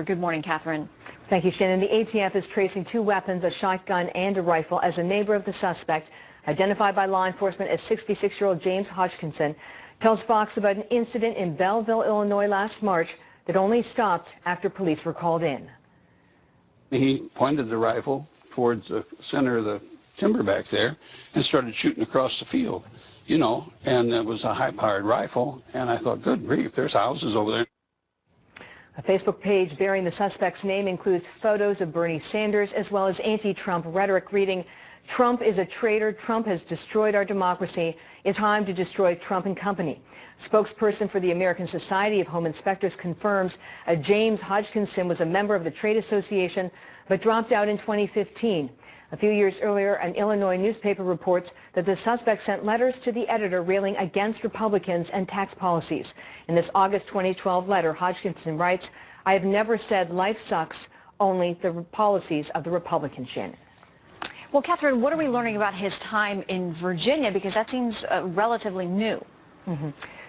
Good morning, Catherine. Thank you, Shannon. The ATF is tracing two weapons, a shotgun and a rifle, as a neighbor of the suspect, identified by law enforcement as 66-year-old James Hodgkinson, tells Fox about an incident in Belleville, Illinois last March that only stopped after police were called in. He pointed the rifle towards the center of the timber back there and started shooting across the field, you know, and it was a high-powered rifle, and I thought, good grief, there's houses over there. A Facebook page bearing the suspect's name includes photos of Bernie Sanders as well as anti-Trump rhetoric reading, "Trump is a traitor. Trump has destroyed our democracy. It's time to destroy Trump and company." Spokesperson for the American Society of Home Inspectors confirms James Hodgkinson was a member of the trade association but dropped out in 2015. A few years earlier, an Illinois newspaper reports that the suspect sent letters to the editor railing against Republicans and tax policies. In this August 2012 letter, Hodgkinson writes, "I have never said life sucks, only the policies of the Republicans, Shannon." Well, Catherine, what are we learning about his time in Virginia? Because that seems relatively new.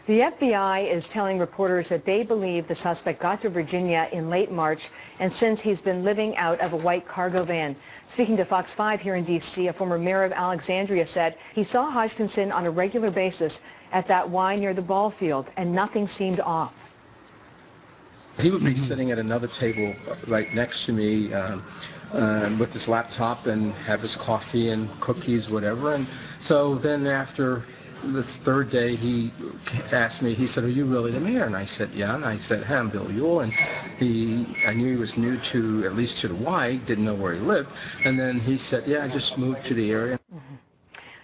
The FBI is telling reporters that they believe the suspect got to Virginia in late March, and since he's been living out of a white cargo van. Speaking to Fox 5 here in D.C., a former mayor of Alexandria said he saw Hodgkinson on a regular basis at that Y near the ball field, and nothing seemed off. He would be sitting at another table right next to me with his laptop and have his coffee and cookies, whatever. And so then after this third day, he asked me, he said, "Are you really the mayor?" And I said, "Yeah." And I said, "Hey, I'm Bill Ewell." And I knew he was new to, at least to the Y, didn't know where he lived. And then he said, "Yeah, I just moved to the area."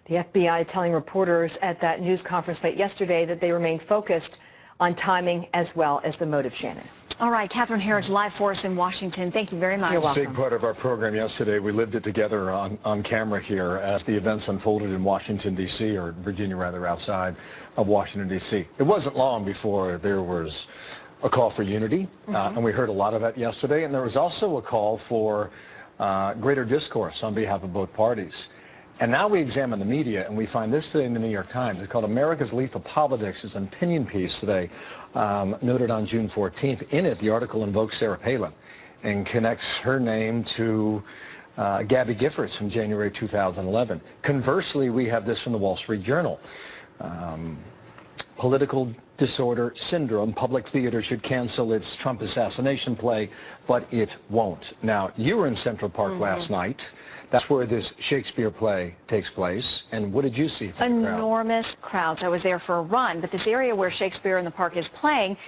The FBI telling reporters at that news conference late yesterday that they remain focused on timing as well as the motive, Shannon. All right, Catherine Herridge, live for us in Washington. Thank you very much. You're welcome. Big part of our program yesterday. We lived it together on camera here as the events unfolded in Washington, D.C., or Virginia, rather, outside of Washington, D.C. It wasn't long before there was a call for unity, and we heard a lot of that yesterday. And there was also a call for greater discourse on behalf of both parties. And now we examine the media, and we find this today in the New York Times. It's called "America's Lethal Politics." It's an opinion piece today, noted on June 14th. In it, the article invokes Sarah Palin and connects her name to Gabby Giffords from January 2011. Conversely, we have this from the Wall Street Journal. Political disorder syndrome. Public theater should cancel its Trump assassination play, but it won't. Now, you were in Central Park last night. That's where this Shakespeare play takes place. And what did you see from the crowd? Enormous crowds. I was there for a run, but this area where Shakespeare in the Park is playing,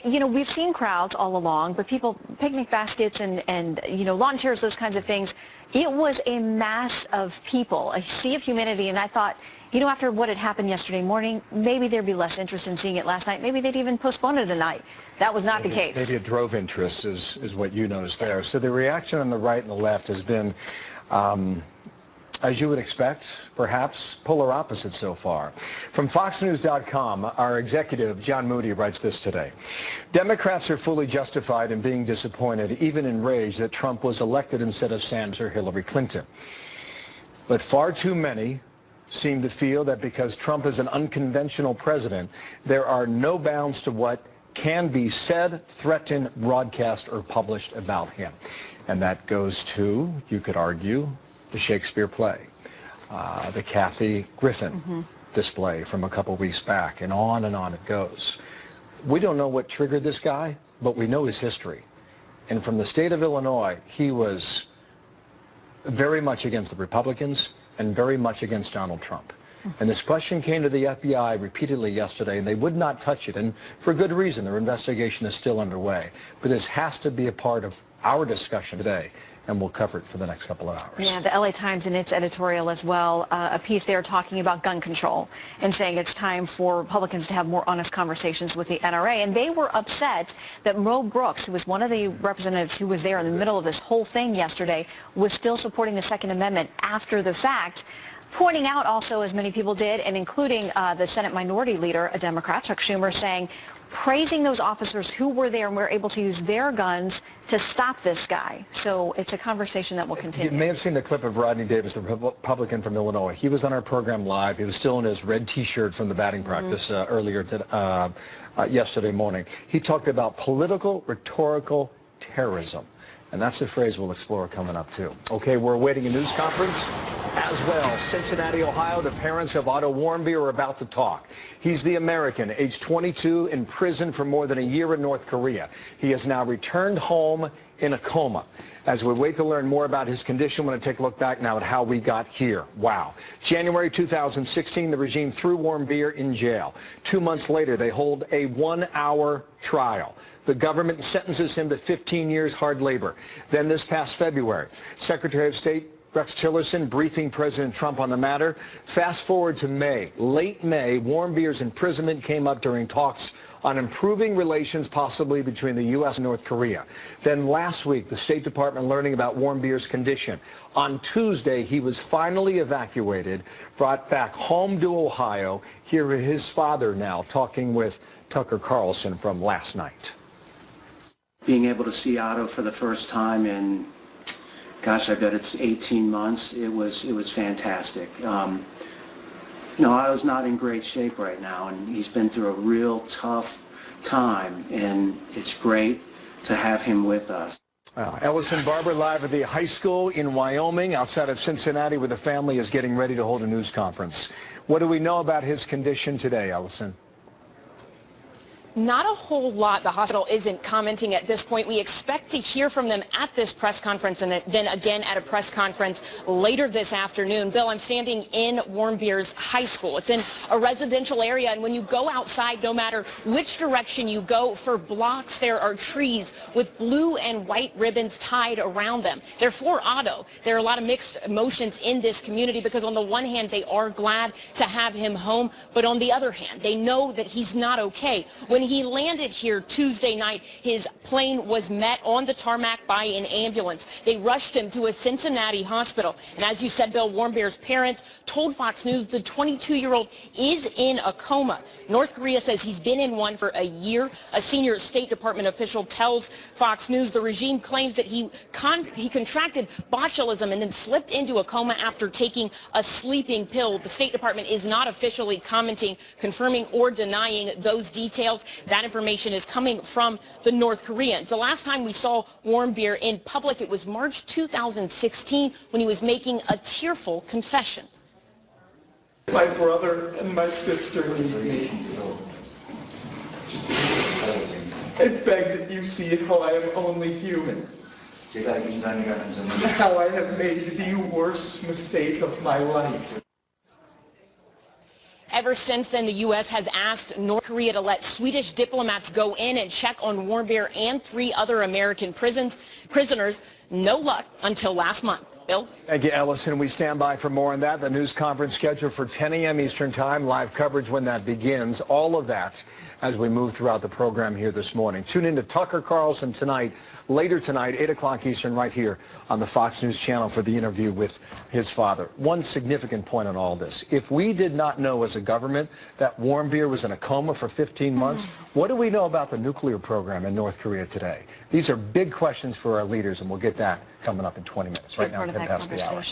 you know, we've seen crowds all along, but people, picnic baskets and you know, lawn chairs, those kinds of things. It was a mass of people, a sea of humanity, and I thought, you know, after what had happened yesterday morning, maybe there'd be less interest in seeing it last night. Maybe they'd even postpone it a night. That was not the case. Maybe it drove interest is what you noticed there. So the reaction on the right and the left has been, as you would expect, perhaps polar opposites so far. From FoxNews.com, our executive, John Moody, writes this today. Democrats are fully justified in being disappointed, even enraged, that Trump was elected instead of Sanders or Hillary Clinton. But far too many seem to feel that because Trump is an unconventional president, there are no bounds to what can be said, threatened, broadcast, or published about him. And that goes to, you could argue, the Shakespeare play, the Kathy Griffin display from a couple weeks back, and on it goes. We don't know what triggered this guy, but we know his history. And from the state of Illinois, he was very much against the Republicans and very much against Donald Trump. And this question came to the FBI repeatedly yesterday, and they would not touch it. And for good reason, their investigation is still underway. But this has to be a part of our discussion today, and we'll cover it for the next couple of hours. Yeah, the LA Times in its editorial as well, a piece there talking about gun control and saying it's time for Republicans to have more honest conversations with the NRA. And they were upset that Mo Brooks, who was one of the representatives who was there in the middle of this whole thing yesterday, was still supporting the Second Amendment after the fact, pointing out also, as many people did, and including the Senate Minority Leader, a Democrat, Chuck Schumer, saying, praising those officers who were there and were able to use their guns to stop this guy. So it's a conversation that will continue. You may have seen the clip of Rodney Davis, the Republican from Illinois. He was on our program live. He was still in his red T-shirt from the batting practice earlier yesterday morning. He talked about political, rhetorical terrorism. And that's a phrase we'll explore coming up, too. Okay, we're awaiting a news conference as well. Cincinnati, Ohio, the parents of Otto Warmbier are about to talk. He's the American, age 22, in prison for more than a year in North Korea. He has now returned home in a coma. As we wait to learn more about his condition, we're going to take a look back now at how we got here. Wow. January 2016, the regime threw Warmbier in jail. 2 months later, they hold a 1-hour trial. The government sentences him to 15 years hard labor. Then this past February, Secretary of State Rex Tillerson briefing President Trump on the matter. Fast forward to May. Late May, Warmbier's imprisonment came up during talks on improving relations possibly between the U.S. and North Korea. Then last week, the State Department learning about Warmbier's condition. On Tuesday, he was finally evacuated, brought back home to Ohio. Here is his father now talking with Tucker Carlson from last night. Being able to see Otto for the first time in, gosh, I bet it's 18 months, it was fantastic. You know, Otto's not in great shape right now, and he's been through a real tough time, and it's great to have him with us. Ellison Barber live at the high school in Wyoming outside of Cincinnati, where the family is getting ready to hold a news conference. What do we know about his condition today, Ellison? Not a whole lot. The hospital isn't commenting at this point. We expect to hear from them at this press conference and then again at a press conference later this afternoon. Bill, I'm standing in Warmbier's high school. It's in a residential area, and when you go outside, no matter which direction you go, for blocks there are trees with blue and white ribbons tied around them. They're for Otto. There are a lot of mixed emotions in this community because on the one hand, they are glad to have him home, but on the other hand, they know that he's not okay. When he landed here Tuesday night, his plane was met on the tarmac by an ambulance. They rushed him to a Cincinnati hospital. And as you said, Bill, Warmbier's parents told Fox News the 22-year-old is in a coma. North Korea says he's been in one for a year. A senior State Department official tells Fox News the regime claims that he contracted botulism and then slipped into a coma after taking a sleeping pill. The State Department is not officially commenting, confirming, or denying those details. That information is coming from the North Koreans. The last time we saw Warmbier in public, it was March 2016 when he was making a tearful confession. My brother and my sister need me. I beg that you see how I am only human. How I have made the worst mistake of my life. Ever since then, the U.S. has asked North Korea to let Swedish diplomats go in and check on Warmbier and 3 other American prisoners. No luck until last month. Bill? Thank you, Ellison. We stand by for more on that. The news conference scheduled for 10 a.m. Eastern Time. Live coverage when that begins. All of that as we move throughout the program here this morning. Tune in to Tucker Carlson tonight, later tonight, 8 o'clock Eastern, right here on the Fox News channel for the interview with his father. One significant point on all this. If we did not know as a government that Warmbier was in a coma for 15 months, what do we know about the nuclear program in North Korea today? These are big questions for our leaders, and we'll get that coming up in 20 minutes. Right now, 10 past the hour.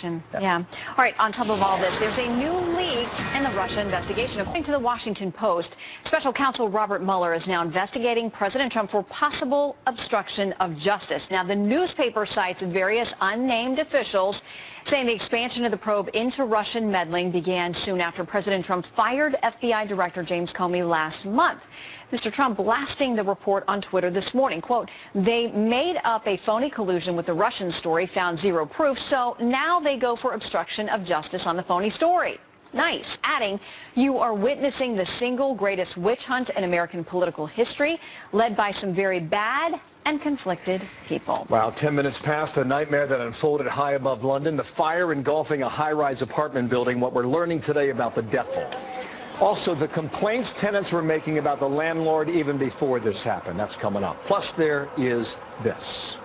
Yeah. All right, on top of all this, there's a new leak in the Russia investigation. According to the Washington Post, Special Counsel Robert Mueller is now investigating President Trump for possible obstruction of justice. Now, the newspaper cites various unnamed officials saying the expansion of the probe into Russian meddling began soon after President Trump fired FBI Director James Comey last month. Mr. Trump blasting the report on Twitter this morning. Quote, they made up a phony collusion with the Russian story, found zero proof, so now they go for obstruction of justice on the phony story. Nice. Adding, you are witnessing the single greatest witch hunt in American political history, led by some very bad and conflicted people. Wow, 10 minutes past the nightmare that unfolded high above London, the fire engulfing a high-rise apartment building, what we're learning today about the death toll. Also, the complaints tenants were making about the landlord even before this happened. That's coming up. Plus, there is this.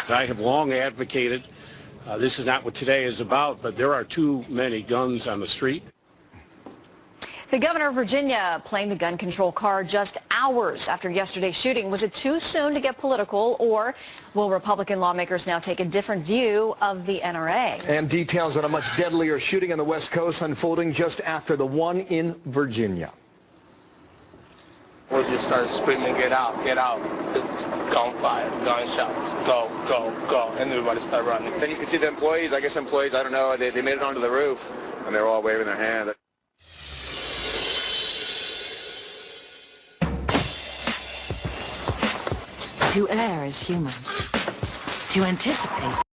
I have long advocated, this is not what today is about, but there are too many guns on the street. The governor of Virginia playing the gun control card just hours after yesterday's shooting. Was it too soon to get political, or will Republican lawmakers now take a different view of the NRA? And details on a much deadlier shooting on the West Coast unfolding just after the one in Virginia. We just started screaming, get out, get out. It's gunfire, gunshots, go, go, go, and everybody started running. Then you can see the employees, I don't know, they made it onto the roof, and they were all waving their hand. To err is human. To anticipate.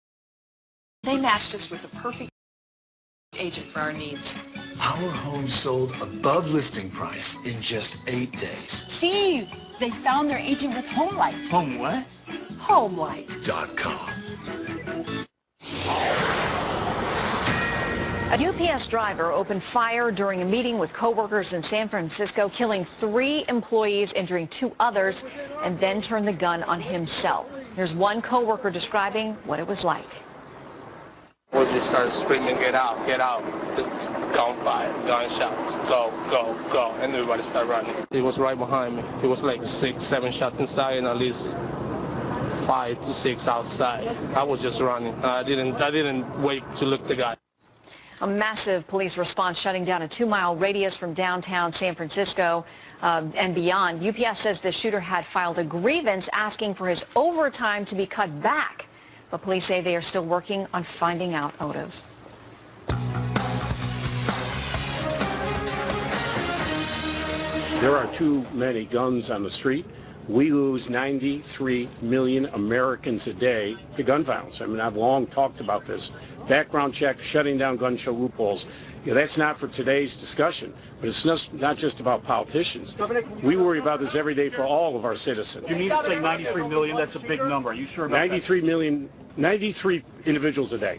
They matched us with the perfect agent for our needs. Our home sold above listing price in just 8 days. Steve, they found their agent with HomeLight. Home what? HomeLight.com. A UPS driver opened fire during a meeting with coworkers in San Francisco, killing 3 employees, injuring 2 others, and then turned the gun on himself. Here's one coworker describing what it was like. We just started screaming, get out, get out. It's gunfire, gunshots, go, go, go, and everybody started running. He was right behind me. It was like 6, 7 shots inside and at least 5 to 6 outside. I was just running. I didn't wait to look at the guy. A massive police response shutting down a 2-mile radius from downtown San Francisco and beyond. UPS says the shooter had filed a grievance asking for his overtime to be cut back. But police say they are still working on finding out motive. There are too many guns on the street. We lose 93 million Americans a day to gun violence. I mean, I've long talked about this. Background check, shutting down gun show loopholes. You know, that's not for today's discussion, but it's not just about politicians. We worry about this every day for all of our citizens. You mean to say 93 million? That's a big number. Are you sure about 93 million, 93 individuals a day.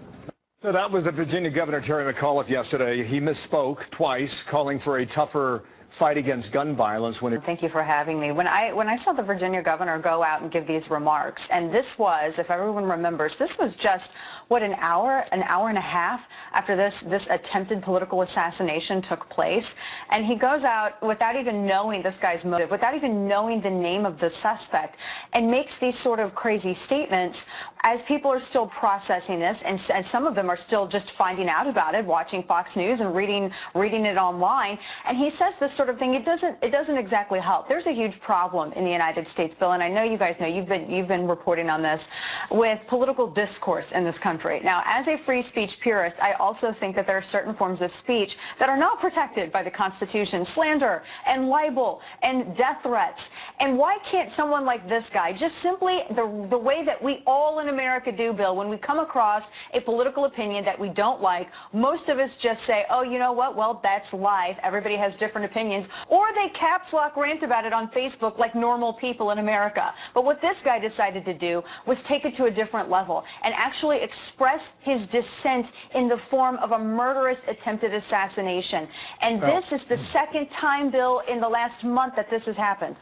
So that was the Virginia Governor Terry McAuliffe yesterday. He misspoke twice, calling for a tougher fight against gun violence. Thank you for having me. When I saw the Virginia governor go out and give these remarks, and this was, if everyone remembers, this was just, what, an hour and a half after this attempted political assassination took place, and he goes out without even knowing this guy's motive, without even knowing the name of the suspect, and makes these sort of crazy statements as people are still processing this, and some of them are still just finding out about it, watching Fox News and reading it online, and he says this sort of thing. It doesn't exactly help. There's a huge problem in the United States, Bill, and I know you guys know, you've been reporting on this, with political discourse in this country. Now, as a free speech purist, I also think that there are certain forms of speech that are not protected by the Constitution, slander and libel and death threats. And why can't someone like this guy just simply, the way that we all in America do, Bill, when we come across a political opinion that we don't like, most of us just say, oh, you know what, well, that's life. Everybody has different opinions. Or they caps lock rant about it on Facebook like normal people in America. But what this guy decided to do was take it to a different level and actually express his dissent in the form of a murderous attempted assassination. And this is the second time, Bill, in the last month that this has happened.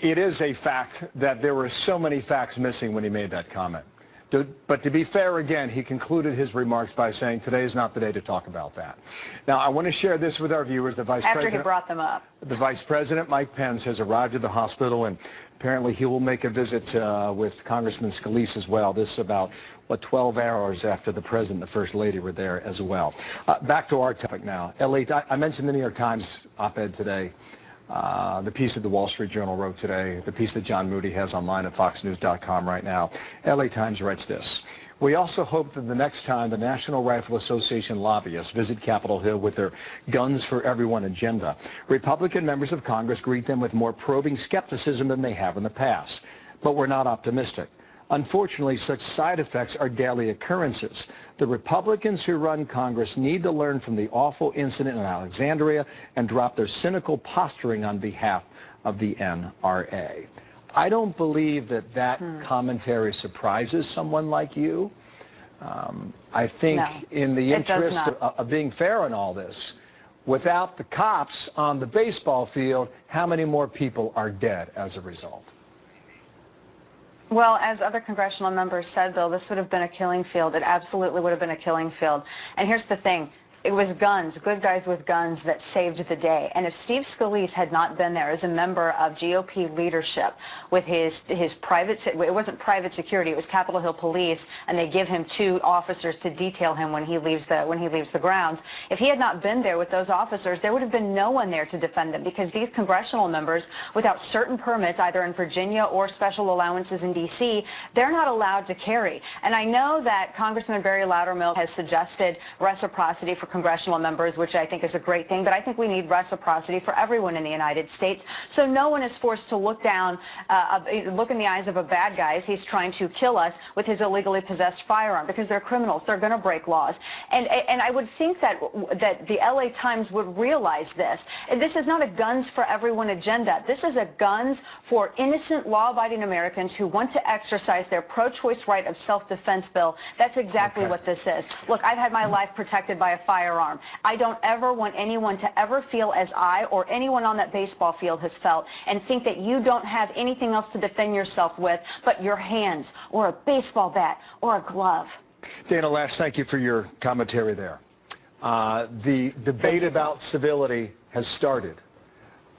It is a fact that there were so many facts missing when he made that comment. But to be fair, again, he concluded his remarks by saying today is not the day to talk about that. Now, I want to share this with our viewers. The Vice President, after he brought them up. The Vice President, Mike Pence, has arrived at the hospital, and apparently he will make a visit with Congressman Scalise as well. This is about, 12 hours after the President and the First Lady were there as well. Back to our topic now. I mentioned the New York Times op-ed today. The piece that the Wall Street Journal wrote today, the piece that John Moody has online at foxnews.com right now. LA Times writes this: we also hope that the next time the National Rifle Association lobbyists visit Capitol Hill with their Guns for Everyone agenda, Republican members of Congress greet them with more probing skepticism than they have in the past. But we're not optimistic. Unfortunately, such side effects are daily occurrences. The Republicans who run Congress need to learn from the awful incident in Alexandria and drop their cynical posturing on behalf of the NRA. I don't believe that commentary surprises someone like you. I think in the interest of being fair on all this, without the cops on the baseball field, how many more people are dead as a result? Well, as other congressional members said, Bill, this would have been a killing field. It absolutely would have been a killing field. And here's the thing. It was guns, good guys with guns, that saved the day. And if Steve Scalise had not been there as a member of GOP leadership with his private, it wasn't private security, it was Capitol Hill Police, and they give him 2 officers to detail him when he leaves the grounds. If he had not been there with those officers, there would have been no one there to defend him, because these congressional members, without certain permits, either in Virginia or special allowances in D.C., they're not allowed to carry. And I know that Congressman Barry Loudermilk has suggested reciprocity for congressional members, which I think is a great thing, but I think we need reciprocity for everyone in the United States, so no one is forced to look in the eyes of a bad guy as he's trying to kill us with his illegally possessed firearm, because they're criminals. They're going to break laws. And I would think that the LA Times would realize this. And this is not a guns for everyone agenda. This is a guns for innocent, law-abiding Americans who want to exercise their pro-choice right of self-defense bill. That's exactly what this is. Look, I've had my life protected by a firearm. I don't ever want anyone to ever feel as I or anyone on that baseball field has felt, and think that you don't have anything else to defend yourself with but your hands or a baseball bat or a glove. Dana Loesch, thank you for your commentary there. The debate about civility has started.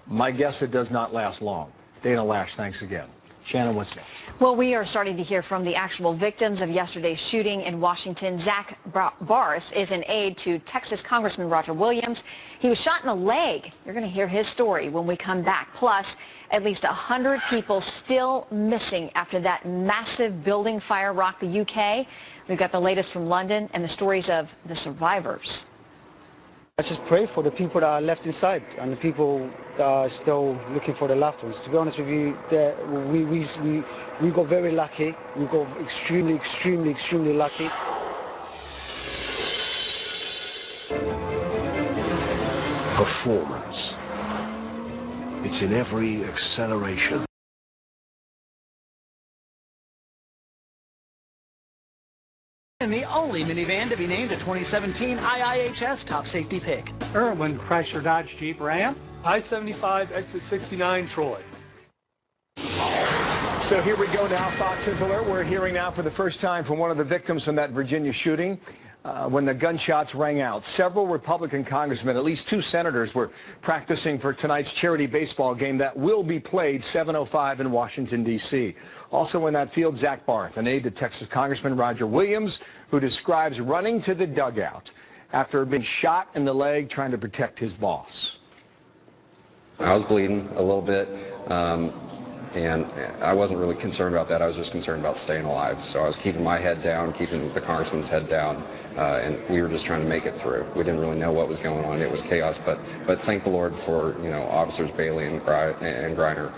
My guess it does not last long. Dana Loesch, thanks again. Shannon, what's next? Well, we are starting to hear from the actual victims of yesterday's shooting in Washington. Zach Barth is an aide to Texas Congressman Roger Williams. He was shot in the leg. You're going to hear his story when we come back. Plus, at least 100 people still missing after that massive building fire rocked the UK. We've got the latest from London and the stories of the survivors. I just pray for the people that are left inside and the people that are still looking for their loved ones. To be honest with you, we got very lucky. We got extremely lucky. Performance. It's in every acceleration. And the only minivan to be named a 2017 IIHS Top Safety Pick. Irwin Chrysler Dodge Jeep Ram, I-75 exit 69 Troy. So here we go now, Fox News Alert. We're hearing now for the first time from one of the victims from that Virginia shooting. When the gunshots rang out, several Republican congressmen, at least 2 senators, were practicing for tonight's charity baseball game that will be played 7:05 in Washington, D.C. Also in that field, Zach Barth, an aide to Texas Congressman Roger Williams, who describes running to the dugout after being shot in the leg trying to protect his boss. I was bleeding a little bit. And I wasn't really concerned about that. I was just concerned about staying alive. So I was keeping my head down, keeping the congressman's head down, and we were just trying to make it through. We didn't really know what was going on. It was chaos, but thank the Lord for Officers Bailey and Griner.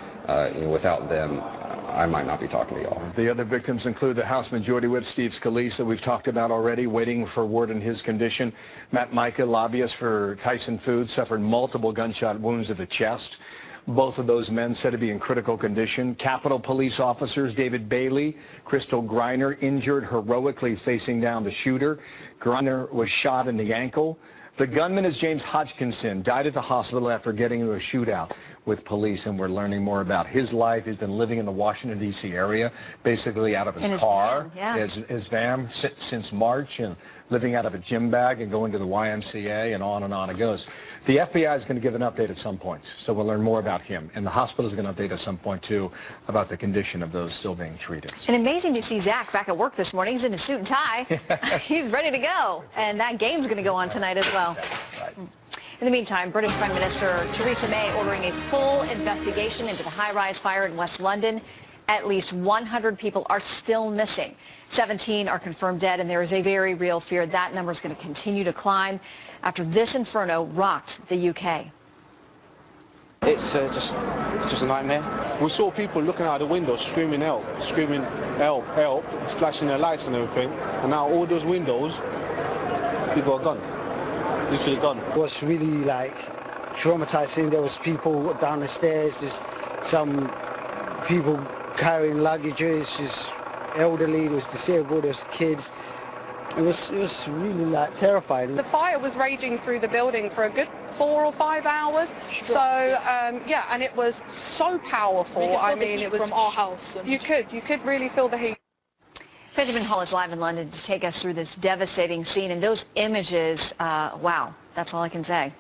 Without them, I might not be talking to y'all. The other victims include the House Majority Whip Steve Scalise, that we've talked about already, waiting for word on his condition. Matt Micah, lobbyist for Tyson Foods, suffered multiple gunshot wounds to the chest. Both of those men said to be in critical condition. Capitol Police officers David Bailey, Crystal Griner, injured heroically facing down the shooter. Griner was shot in the ankle. The gunman is James Hodgkinson, died at the hospital after getting into a shootout with police, and we're learning more about his life. He's been living in the Washington, D.C. area, basically out of his car, his van since March, and living out of a gym bag and going to the YMCA, and on it goes. The FBI is going to give an update at some point, so we'll learn more about him. And the hospital is going to update at some point, too, about the condition of those still being treated. And amazing to see Zach back at work this morning. He's in a suit and tie. He's ready to go. And that game's going to go on tonight as well. Right. In the meantime, British Prime Minister Theresa May ordering a full investigation into the high-rise fire in West London. At least 100 people are still missing. 17 are confirmed dead, and there is a very real fear that number is going to continue to climb after this inferno rocked the UK. It's just a nightmare. We saw people looking out the window screaming help, flashing their lights and everything. And now all those windows, people are gone. Literally gone. It was really traumatizing. There was people down the stairs, just some people carrying luggages, just elderly, there was disabled, there was kids. It was really terrifying. The fire was raging through the building for a good 4 or 5 hours. So yeah, and it was so powerful. I mean, it was from our house. You could really feel the heat. Benjamin Hall is live in London to take us through this devastating scene. And those images, wow, that's all I can say.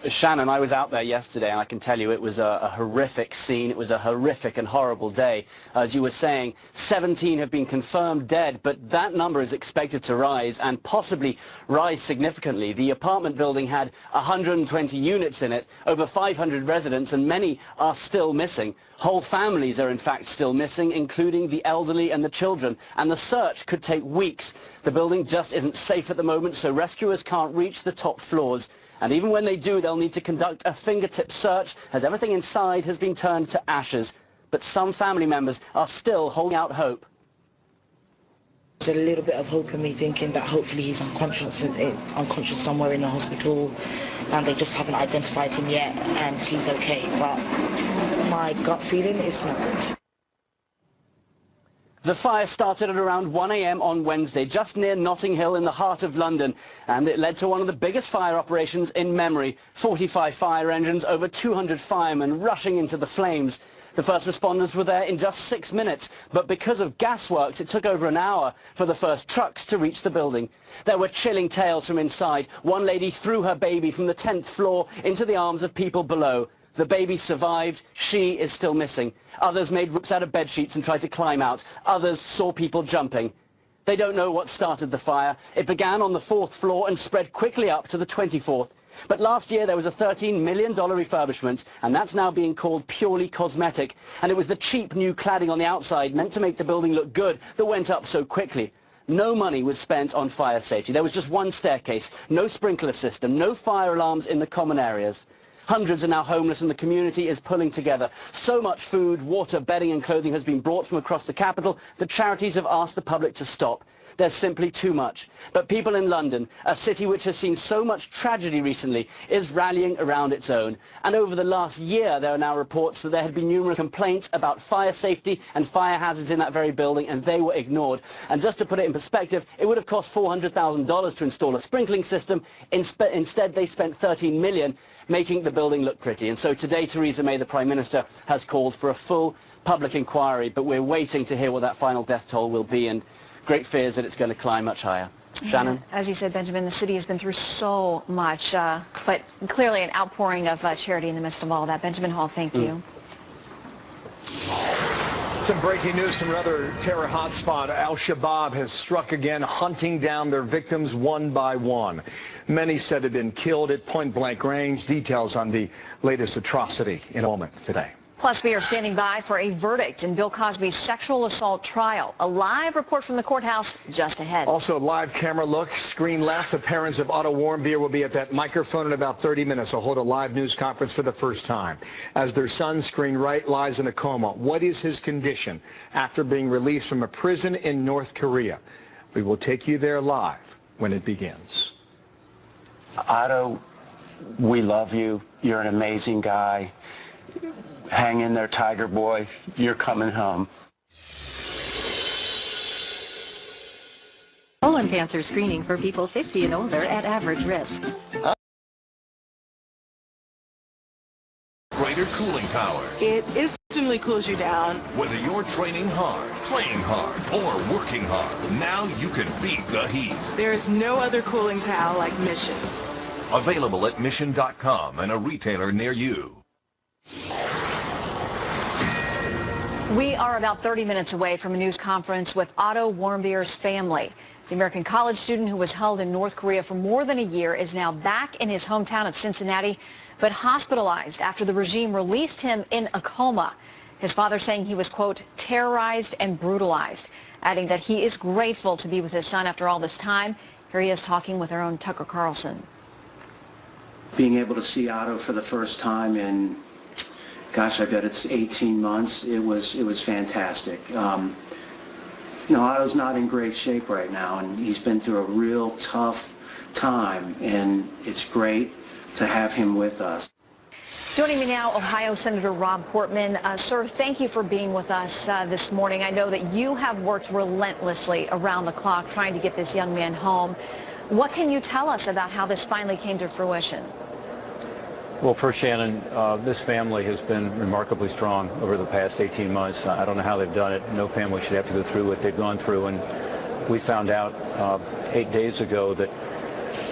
Shannon, I was out there yesterday, and I can tell you it was a horrific scene. It was a horrific and horrible day. As you were saying, 17 have been confirmed dead, but that number is expected to rise, and possibly rise significantly. The apartment building had 120 units in it, over 500 residents, and many are still missing. Whole families are in fact still missing, including the elderly and the children, and the search could take weeks. The building just isn't safe at the moment, so rescuers can't reach the top floors. And even when they do, they'll need to conduct a fingertip search, as everything inside has been turned to ashes. But some family members are still holding out hope. There's a little bit of hope in me, thinking that hopefully he's unconscious somewhere in the hospital, and they just haven't identified him yet, and he's okay. But my gut feeling is not good. The fire started at around 1 a.m. on Wednesday, just near Notting Hill in the heart of London, and it led to one of the biggest fire operations in memory. 45 fire engines, over 200 firemen rushing into the flames. The first responders were there in just 6 minutes, but because of gasworks, it took over an hour for the first trucks to reach the building. There were chilling tales from inside. One lady threw her baby from the 10th floor into the arms of people below. The baby survived. She is still missing. Others made ropes out of bed sheets and tried to climb out. Others saw people jumping. They don't know what started the fire. It began on the 4th floor and spread quickly up to the 24th. But last year there was a $13 million refurbishment, and that's now being called purely cosmetic. And it was the cheap new cladding on the outside, meant to make the building look good, that went up so quickly. No money was spent on fire safety. There was just one staircase, no sprinkler system, no fire alarms in the common areas. Hundreds are now homeless, and the community is pulling together. So much food, water, bedding and clothing has been brought from across the capital that charities have asked the public to stop. There's simply too much. But people in London, a city which has seen so much tragedy recently, is rallying around its own. And over the last year, there are now reports that there had been numerous complaints about fire safety and fire hazards in that very building, and they were ignored. And just to put it in perspective, it would have cost $400,000 to install a sprinkling system. Instead, they spent $13 million, making the building look pretty. And so today, Theresa May, the Prime Minister, has called for a full public inquiry, but we're waiting to hear what that final death toll will be, and great fears that it's going to climb much higher. Shannon? As you said, Benjamin, the city has been through so much, but clearly an outpouring of charity in the midst of all that. Benjamin Hall, thank you. Some breaking news from another terror hotspot. Al-Shabaab has struck again, hunting down their victims one by one. Many said had been killed at point-blank range. Details on the latest atrocity in a moment today. Plus, we are standing by for a verdict in Bill Cosby's sexual assault trial. A live report from the courthouse just ahead. Also, a live camera look. Screen left. The parents of Otto Warmbier will be at that microphone in about 30 minutes. They'll hold a live news conference for the first time. As their son, screen right, lies in a coma. What is his condition after being released from a prison in North Korea? We will take you there live when it begins. Otto, we love you. You're an amazing guy. Hang in there, Tiger Boy. You're coming home. Colon cancer screening for people 50 and older at average risk. Greater cooling power. It instantly cools you down. Whether you're training hard, playing hard, or working hard, now you can beat the heat. There is no other cooling towel like Mission. Available at Mission.com and a retailer near you. We are about 30 minutes away from a news conference with Otto Warmbier's family. The American college student who was held in North Korea for more than a year is now back in his hometown of Cincinnati, but hospitalized after the regime released him in a coma. His father saying he was, quote, terrorized and brutalized, adding that he is grateful to be with his son after all this time. Here he is talking with our own Tucker Carlson. Being able to see Otto for the first time in, gosh, I bet it's 18 months. It was fantastic. You know, Otto's not in great shape right now, and he's been through a real tough time, and it's great to have him with us. Joining me now, Ohio Senator Rob Portman. Sir, thank you for being with us this morning. I know that you have worked relentlessly around the clock trying to get this young man home. What can you tell us about how this finally came to fruition? Well, first, Shannon, this family has been remarkably strong over the past 18 months. I don't know how they've done it. No family should have to go through what they've gone through. And we found out 8 days ago that,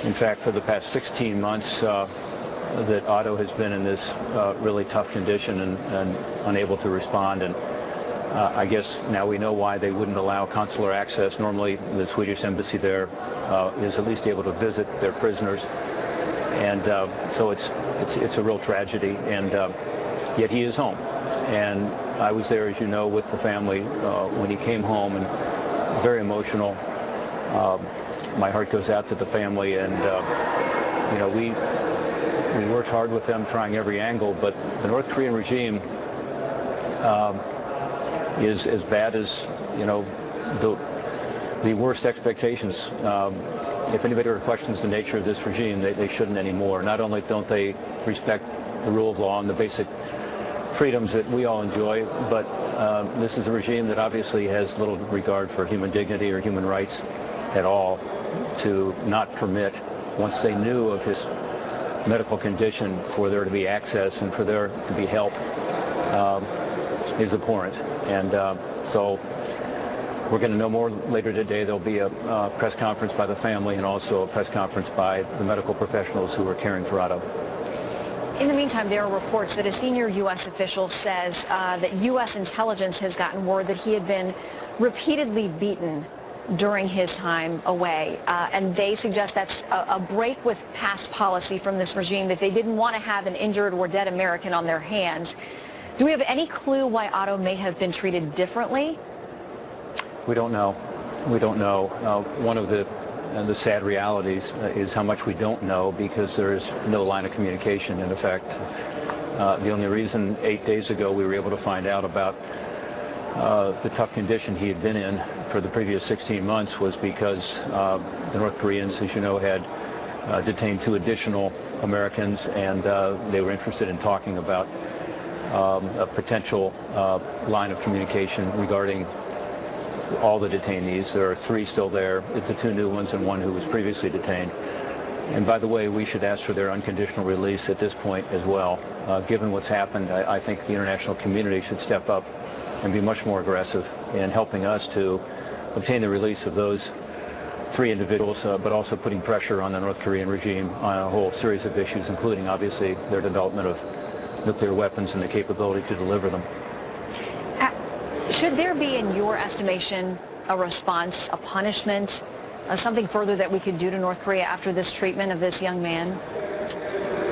in fact, for the past 16 months, that Otto has been in this really tough condition and unable to respond. And I guess now we know why they wouldn't allow consular access. Normally, the Swedish embassy there is at least able to visit their prisoners. And so it's a real tragedy, and yet he is home. And I was there, as you know, with the family when he came home, and very emotional. My heart goes out to the family, and you know, we worked hard with them, trying every angle, but the North Korean regime is as bad as, you know, the worst expectations. If anybody questions the nature of this regime, they shouldn't anymore. Not only don't they respect the rule of law and the basic freedoms that we all enjoy, but this is a regime that obviously has little regard for human dignity or human rights at all, to not permit, once they knew of his medical condition, for there to be access and for there to be help is abhorrent. And so we're going to know more later today. There'll be a press conference by the family and also a press conference by the medical professionals who are caring for Otto. In the meantime, there are reports that a senior U.S. official says that U.S. intelligence has gotten word that he had been repeatedly beaten during his time away. And they suggest that's a break with past policy from this regime, that they didn't want to have an injured or dead American on their hands. Do we have any clue why Otto may have been treated differently? We don't know. We don't know. One of the sad realities is how much we don't know, because there is no line of communication in effect. The only reason 8 days ago we were able to find out about the tough condition he had been in for the previous 16 months was because the North Koreans, as you know, had detained 2 additional Americans, and they were interested in talking about a potential line of communication regarding all the detainees. There are 3 still there, the 2 new ones and 1 who was previously detained. And by the way, we should ask for their unconditional release at this point as well. Given what's happened, I think the international community should step up and be much more aggressive in helping us to obtain the release of those 3 individuals, but also putting pressure on the North Korean regime on a whole series of issues, including obviously their development of nuclear weapons and the capability to deliver them. Should there be, in your estimation, a response, a punishment, something further that we could do to North Korea after this treatment of this young man?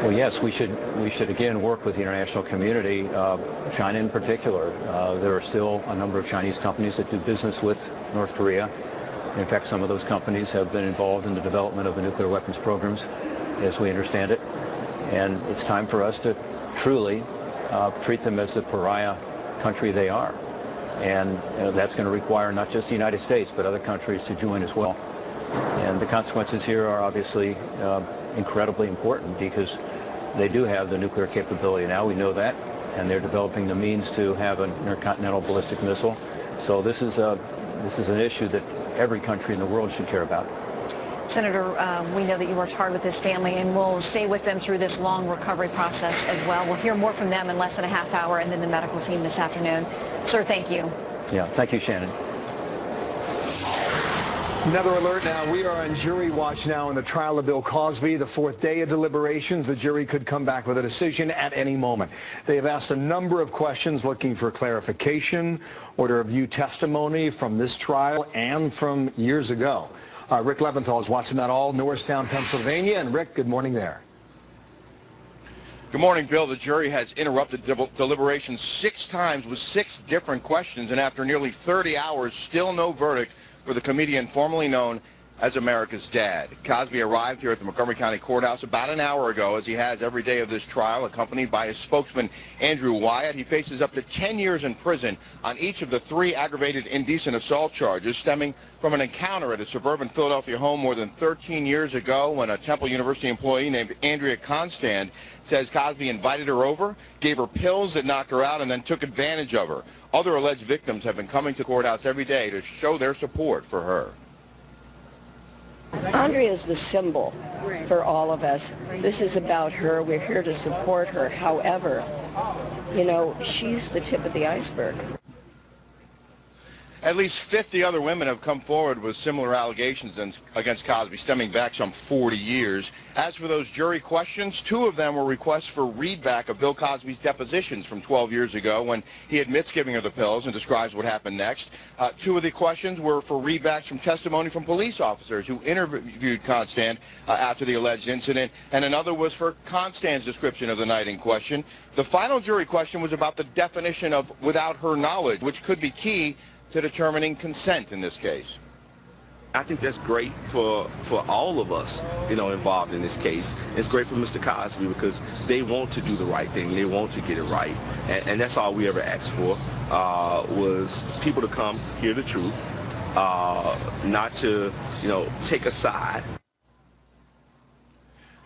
Well, yes, we should again work with the international community, China in particular. There are still a number of Chinese companies that do business with North Korea. In fact, some of those companies have been involved in the development of the nuclear weapons programs, as we understand it. And it's time for us to truly treat them as the pariah country they are. And that's going to require not just the United States, but other countries to join as well. And the consequences here are obviously incredibly important, because they do have the nuclear capability now. We know that, and they're developing the means to have an intercontinental ballistic missile. So this is an issue that every country in the world should care about. Senator, we know that you worked hard with this family, and we'll stay with them through this long recovery process as well. We'll hear more from them in less than a half hour, and then the medical team this afternoon. Sir, thank you. Yeah, thank you, Shannon. Another alert now. We are on jury watch now in the trial of Bill Cosby, the 4th day of deliberations. The jury could come back with a decision at any moment. They have asked a number of questions looking for clarification or to review testimony from this trial and from years ago. Rick Leventhal is watching that all, Norristown, Pennsylvania. And Rick, good morning there. Good morning, Bill. The jury has interrupted deliberations 6 times with 6 different questions, and after nearly 30 hours, still no verdict for the comedian formerly known as America's Dad. Cosby arrived here at the Montgomery County Courthouse about an hour ago, as he has every day of this trial, accompanied by his spokesman, Andrew Wyatt. He faces up to 10 years in prison on each of the 3 aggravated indecent assault charges stemming from an encounter at a suburban Philadelphia home more than 13 years ago, when a Temple University employee named Andrea Constand says Cosby invited her over, gave her pills that knocked her out, and then took advantage of her. Other alleged victims have been coming to the courthouse every day to show their support for her. Andrea is the symbol for all of us. This is about her. We're here to support her. However, you know, she's the tip of the iceberg. At least 50 other women have come forward with similar allegations against Cosby, stemming back some 40 years. As for those jury questions, 2 of them were requests for readback of Bill Cosby's depositions from 12 years ago when he admits giving her the pills and describes what happened next. 2 of the questions were for readbacks from testimony from police officers who interviewed Constand after the alleged incident, and another was for Constand's description of the night in question. The final jury question was about the definition of without her knowledge, which could be key to determining consent in this case. I think that's great for all of us, you know, involved in this case. It's great for Mr. Cosby because they want to do the right thing. They want to get it right. And that's all we ever asked for, was people to come hear the truth, not to, you know, take a side.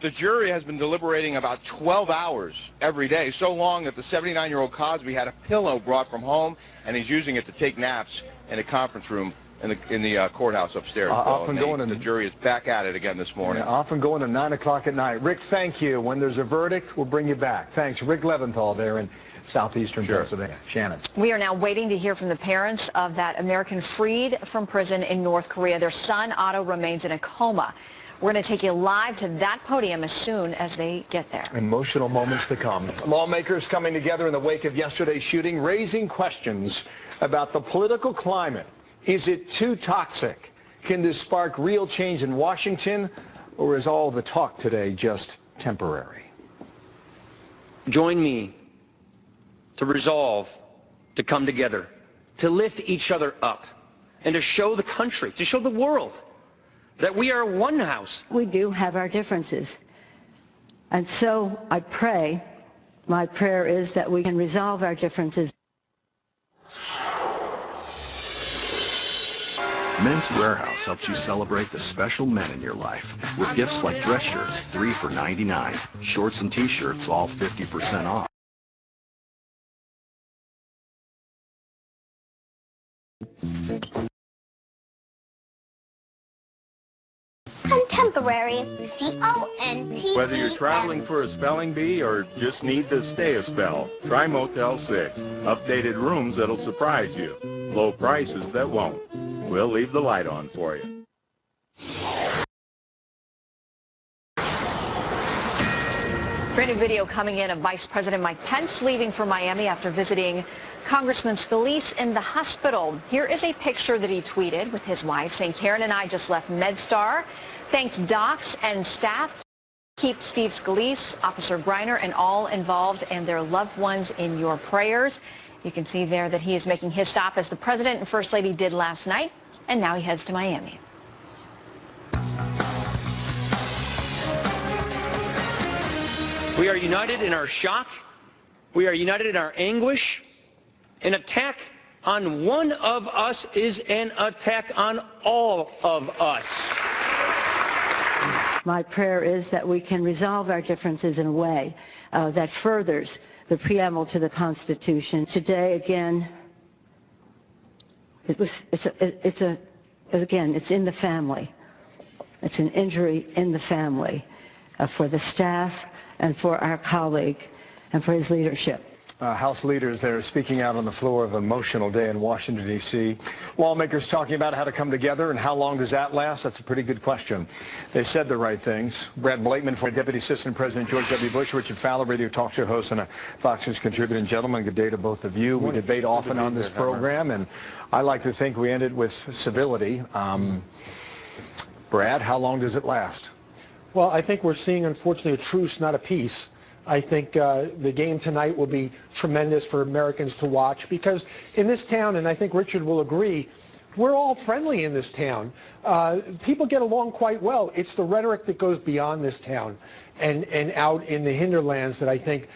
The jury has been deliberating about 12 hours every day, so long that the 79-year-old Cosby had a pillow brought from home, and he's using it to take naps in a conference room in the courthouse upstairs. The jury is back at it again this morning. Yeah, often going to 9 o'clock at night. Rick, thank you. When there's a verdict, we'll bring you back. Thanks. Rick Leventhal there in southeastern Pennsylvania. Shannon. We are now waiting to hear from the parents of that American freed from prison in North Korea. Their son, Otto, remains in a coma. We're going to take you live to that podium as soon as they get there. Emotional moments to come. Lawmakers coming together in the wake of yesterday's shooting, raising questions about the political climate. Is it too toxic? Can this spark real change in Washington, or is all the talk today just temporary? Join me to resolve to come together, to lift each other up, and to show the country, to show the world that we are one house. We do have our differences. And so I pray, my prayer is that we can resolve our differences. Men's Wearhouse helps you celebrate the special men in your life with gifts like dress shirts, 3 for $99, shorts and t-shirts, all 50% off. Contemporary, C-O-N-T-E-M. Whether you're traveling for a spelling bee or just need to stay a spell, try Motel 6. Updated rooms that'll surprise you. Low prices that won't. We'll leave the light on for you. Brand new video coming in of Vice President Mike Pence leaving for Miami after visiting Congressman Scalise in the hospital. Here is a picture that he tweeted with his wife saying, "Karen and I just left MedStar. Thanks docs and staff. Keep Steve Scalise, Officer Griner, and all involved and their loved ones in your prayers." You can see there that he is making his stop as the President and First Lady did last night, and now he heads to Miami. We are united in our shock. We are united in our anguish. An attack on one of us is an attack on all of us. My prayer is that we can resolve our differences in a way that furthers the preamble to the Constitution. Today, again, it's in the family. It's an injury in the family for the staff and for our colleague and for his leadership. House leaders there speaking out on the floor of an emotional day in Washington, D.C. Lawmakers talking about how to come together, and how long does that last? That's a pretty good question. They said the right things. Brad Blakeman, former Deputy Assistant President George W. Bush, Richard Fowler, radio talk show host and a Fox News contributor. Gentlemen, good day to both of you. We debate often on this program, and I like to think we ended with civility. Brad, how long does it last? Well, I think we're seeing, unfortunately, a truce, not a peace. I think the game tonight will be tremendous for Americans to watch, because in this town, and I think Richard will agree, we're all friendly in this town. People get along quite well. It's the rhetoric that goes beyond this town and out in the hinterlands that I think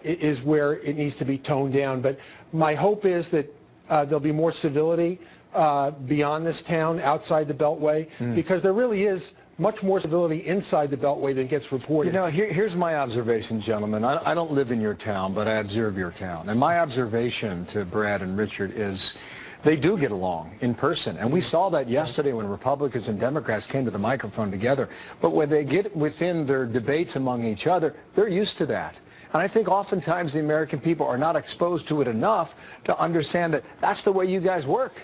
is where it needs to be toned down. But my hope is that there'll be more civility beyond this town, outside the Beltway, because there really is much more civility inside the Beltway than gets reported. You know, here's my observation, gentlemen. I don't live in your town, but I observe your town. And my observation to Brad and Richard is they do get along in person. And we saw that yesterday when Republicans and Democrats came to the microphone together. But when they get within their debates among each other, they're used to that. And I think oftentimes the American people are not exposed to it enough to understand that that's the way you guys work.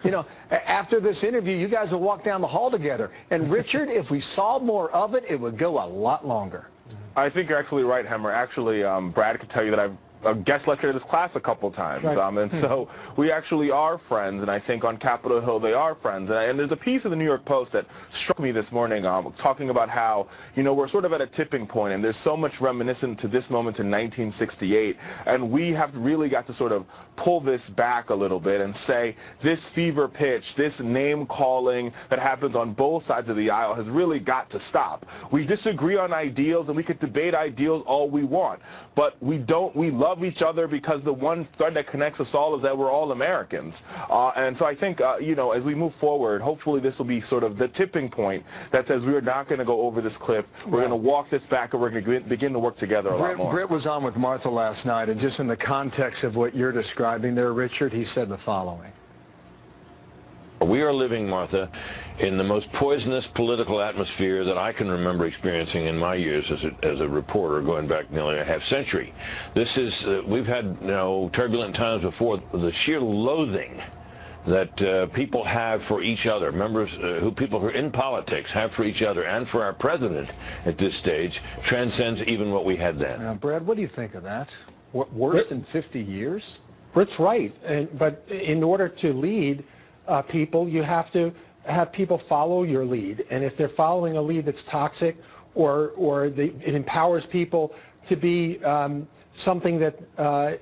You know, after this interview, you guys will walk down the hall together. And Richard, if we saw more of it, it would go a lot longer. I think you're absolutely right, Hemmer. Actually, Brad could tell you that I've guest lectured this class a couple times, Right. And so we actually are friends, and I think on Capitol Hill they are friends. And there's a piece of the New York Post that struck me this morning, talking about how, you know, we're sort of at a tipping point, and there's so much reminiscent to this moment in 1968, and we have really got to sort of pull this back a little bit and say this fever pitch, this name calling that happens on both sides of the aisle has really got to stop. We disagree on ideals, and we could debate ideals all we want, but we love each other because the one thread that connects us all is that we're all Americans. And so I think, you know, as we move forward, hopefully this will be sort of the tipping point that says we're not going to go over this cliff. We're going to walk this back, and we're going to begin to work together a lot more. Britt was on with Martha last night, and just in the context of what you're describing there, Richard, he said the following. We are living, Martha, in the most poisonous political atmosphere that I can remember experiencing in my years as a reporter, going back nearly a half century. This is, we've had, you know, turbulent times before. The sheer loathing that people have for each other, people who are in politics have for each other and for our president at this stage, transcends even what we had then. Now, Brad, what do you think of that? Worse than 50 years? Britt's right, but in order to lead people, you have to have people follow your lead. And if they're following a lead that's toxic or it empowers people to be something that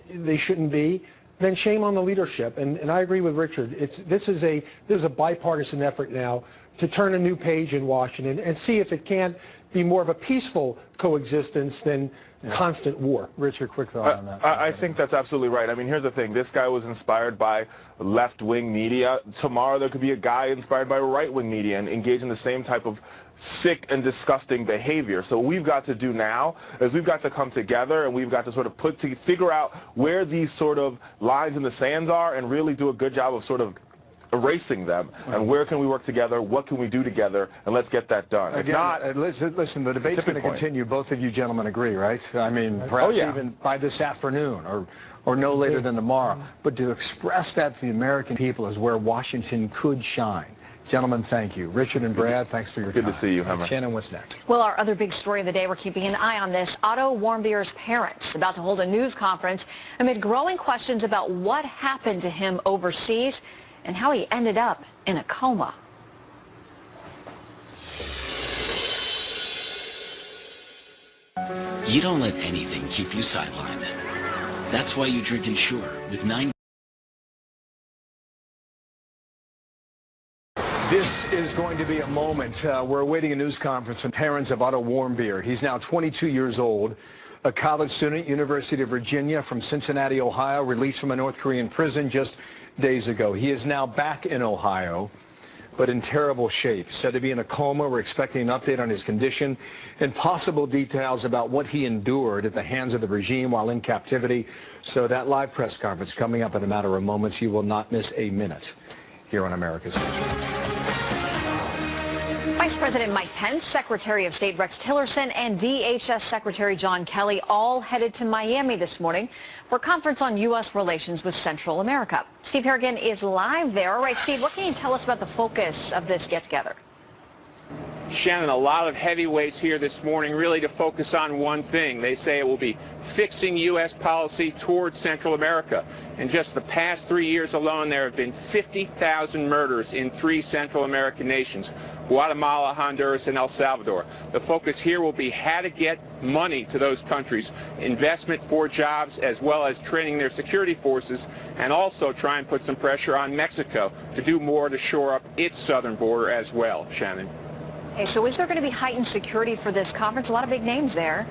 they shouldn't be, then shame on the leadership. And I agree with Richard. This is a bipartisan effort now to turn a new page in Washington and see if it can't be more of a peaceful coexistence than constant war. Richard, quick thought on that. I think that's absolutely right. I mean, here's the thing. This guy was inspired by left-wing media. Tomorrow there could be a guy inspired by right-wing media and engage in the same type of sick and disgusting behavior. So what we've got to do now is we've got to come together, and we've got to sort of figure out where these sort of lines in the sands are and really do a good job of sort of erasing them, and where can we work together, what can we do together, and let's get that done. Again, if not, listen, the debate's going to continue. Both of you gentlemen agree, right? I mean, perhaps even by this afternoon or no later than tomorrow. But to express that to the American people is where Washington could shine. Gentlemen, thank you. Richard and Brad, thanks for your time. Good to see you, Hemmer. Shannon, what's next? Well, our other big story of the day, we're keeping an eye on this. Otto Warmbier's parents about to hold a news conference amid growing questions about what happened to him overseas and how he ended up in a coma. You don't let anything keep you sidelined. That's why you drink Ensure with 9. This is going to be a moment. We're awaiting a news conference from parents of Otto Warmbier. He's now 22 years old, a college student, University of Virginia, from Cincinnati, Ohio, released from a North Korean prison just days ago. He is now back in Ohio, but in terrible shape. Said to be in a coma. We're expecting an update on his condition and possible details about what he endured at the hands of the regime while in captivity. So that live press conference coming up in a matter of moments. You will not miss a minute here on America's Newsroom. Vice President Mike Pence, Secretary of State Rex Tillerson, and DHS Secretary John Kelly all headed to Miami this morning for a conference on U.S. relations with Central America. Steve Harrigan is live there. All right, Steve, what can you tell us about the focus of this get-together? Shannon, a lot of heavyweights here this morning really to focus on one thing. They say it will be fixing U.S. policy towards Central America. In just the past 3 years alone, there have been 50,000 murders in 3 Central American nations, Guatemala, Honduras, and El Salvador. The focus here will be how to get money to those countries, investment for jobs, as well as training their security forces, and also try and put some pressure on Mexico to do more to shore up its southern border as well, Shannon. Okay, so is there going to be heightened security for this conference? A lot of big names there.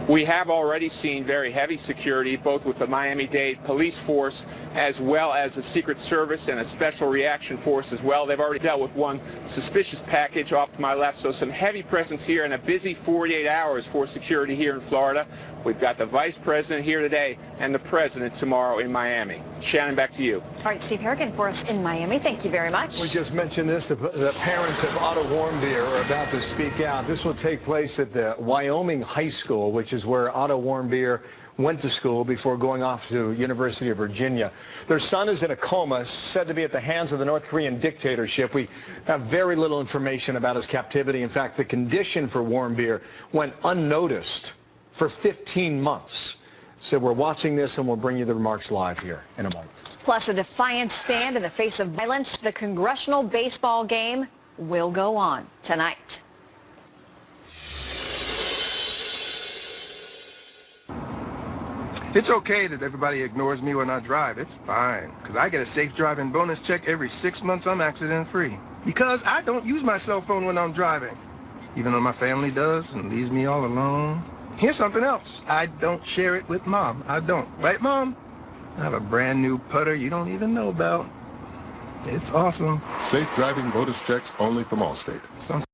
We have already seen very heavy security, both with the Miami-Dade police force as well as the Secret Service and a special reaction force as well. They've already dealt with one suspicious package off to my left, so some heavy presence here and a busy 48 hours for security here in Florida. We've got the Vice President here today and the president tomorrow in Miami. Shannon, back to you. All right, Steve Harrigan for us in Miami. Thank you very much. We just mentioned this. The parents of Otto Warmbier are about to speak out. This will take place at the Wyoming High School, which is where Otto Warmbier went to school before going off to University of Virginia. Their son is in a coma, said to be at the hands of the North Korean dictatorship. We have very little information about his captivity. In fact, the condition for Warmbier went unnoticed for 15 months. So we're watching this, and we'll bring you the remarks live here in a moment. Plus, a defiant stand in the face of violence. The congressional baseball game will go on tonight. It's okay that everybody ignores me when I drive. It's fine, because I get a safe driving bonus check every 6 months I'm accident-free. Because I don't use my cell phone when I'm driving, even though my family does and leaves me all alone. Here's something else. I don't share it with Mom. I don't. Right, Mom? I have a brand new putter you don't even know about. It's awesome. Safe driving bonus checks only from Allstate. Find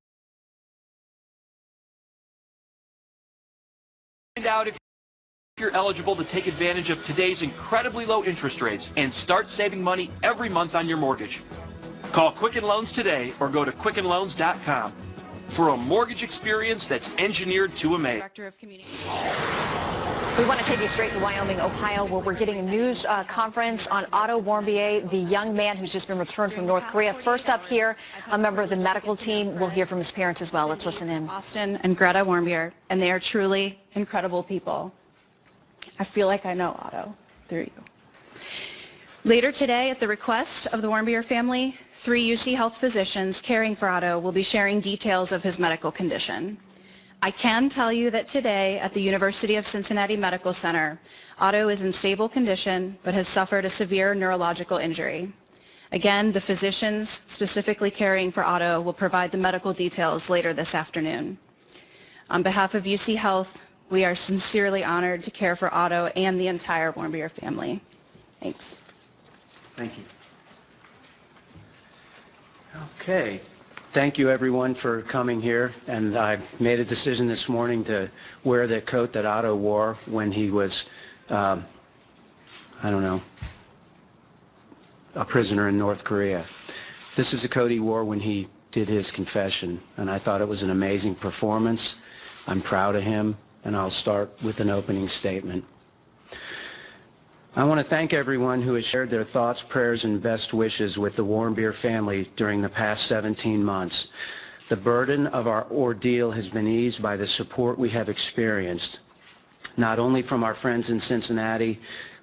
out if you're eligible to take advantage of today's incredibly low interest rates and start saving money every month on your mortgage. Call Quicken Loans today or go to quickenloans.com for a mortgage experience that's engineered to amaze. We want to take you straight to Wyoming, Ohio, where we're getting a news conference on Otto Warmbier, the young man who's just been returned from North Korea. First up here, a member of the medical team. We'll hear from his parents as well. Let's listen in. Austin and Greta Warmbier, and they are truly incredible people. I feel like I know Otto through you. Later today, at the request of the Warmbier family, 3 UC Health physicians caring for Otto will be sharing details of his medical condition. I can tell you that today at the University of Cincinnati Medical Center, Otto is in stable condition but has suffered a severe neurological injury. Again, the physicians specifically caring for Otto will provide the medical details later this afternoon. On behalf of UC Health, we are sincerely honored to care for Otto and the entire Warmbier family. Thanks. Thank you. Okay. Thank you, everyone, for coming here. And I made a decision this morning to wear the coat that Otto wore when he was, I don't know, a prisoner in North Korea. This is the coat he wore when he did his confession, and I thought it was an amazing performance. I'm proud of him, and I'll start with an opening statement. I want to thank everyone who has shared their thoughts, prayers, and best wishes with the Warmbier family during the past 17 months. The burden of our ordeal has been eased by the support we have experienced, not only from our friends in Cincinnati,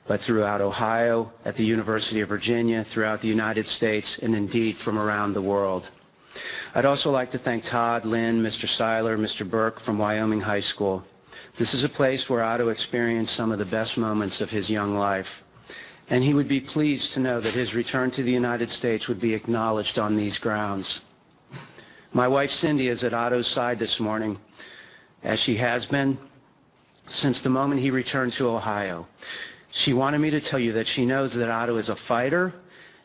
but throughout Ohio, at the University of Virginia, throughout the United States, and indeed from around the world. I'd also like to thank Todd, Lynn, Mr. Seiler, Mr. Burke from Wyoming High School. This is a place where Otto experienced some of the best moments of his young life, and he would be pleased to know that his return to the United States would be acknowledged on these grounds. My wife Cindy is at Otto's side this morning, as she has been since the moment he returned to Ohio. She wanted me to tell you that she knows that Otto is a fighter,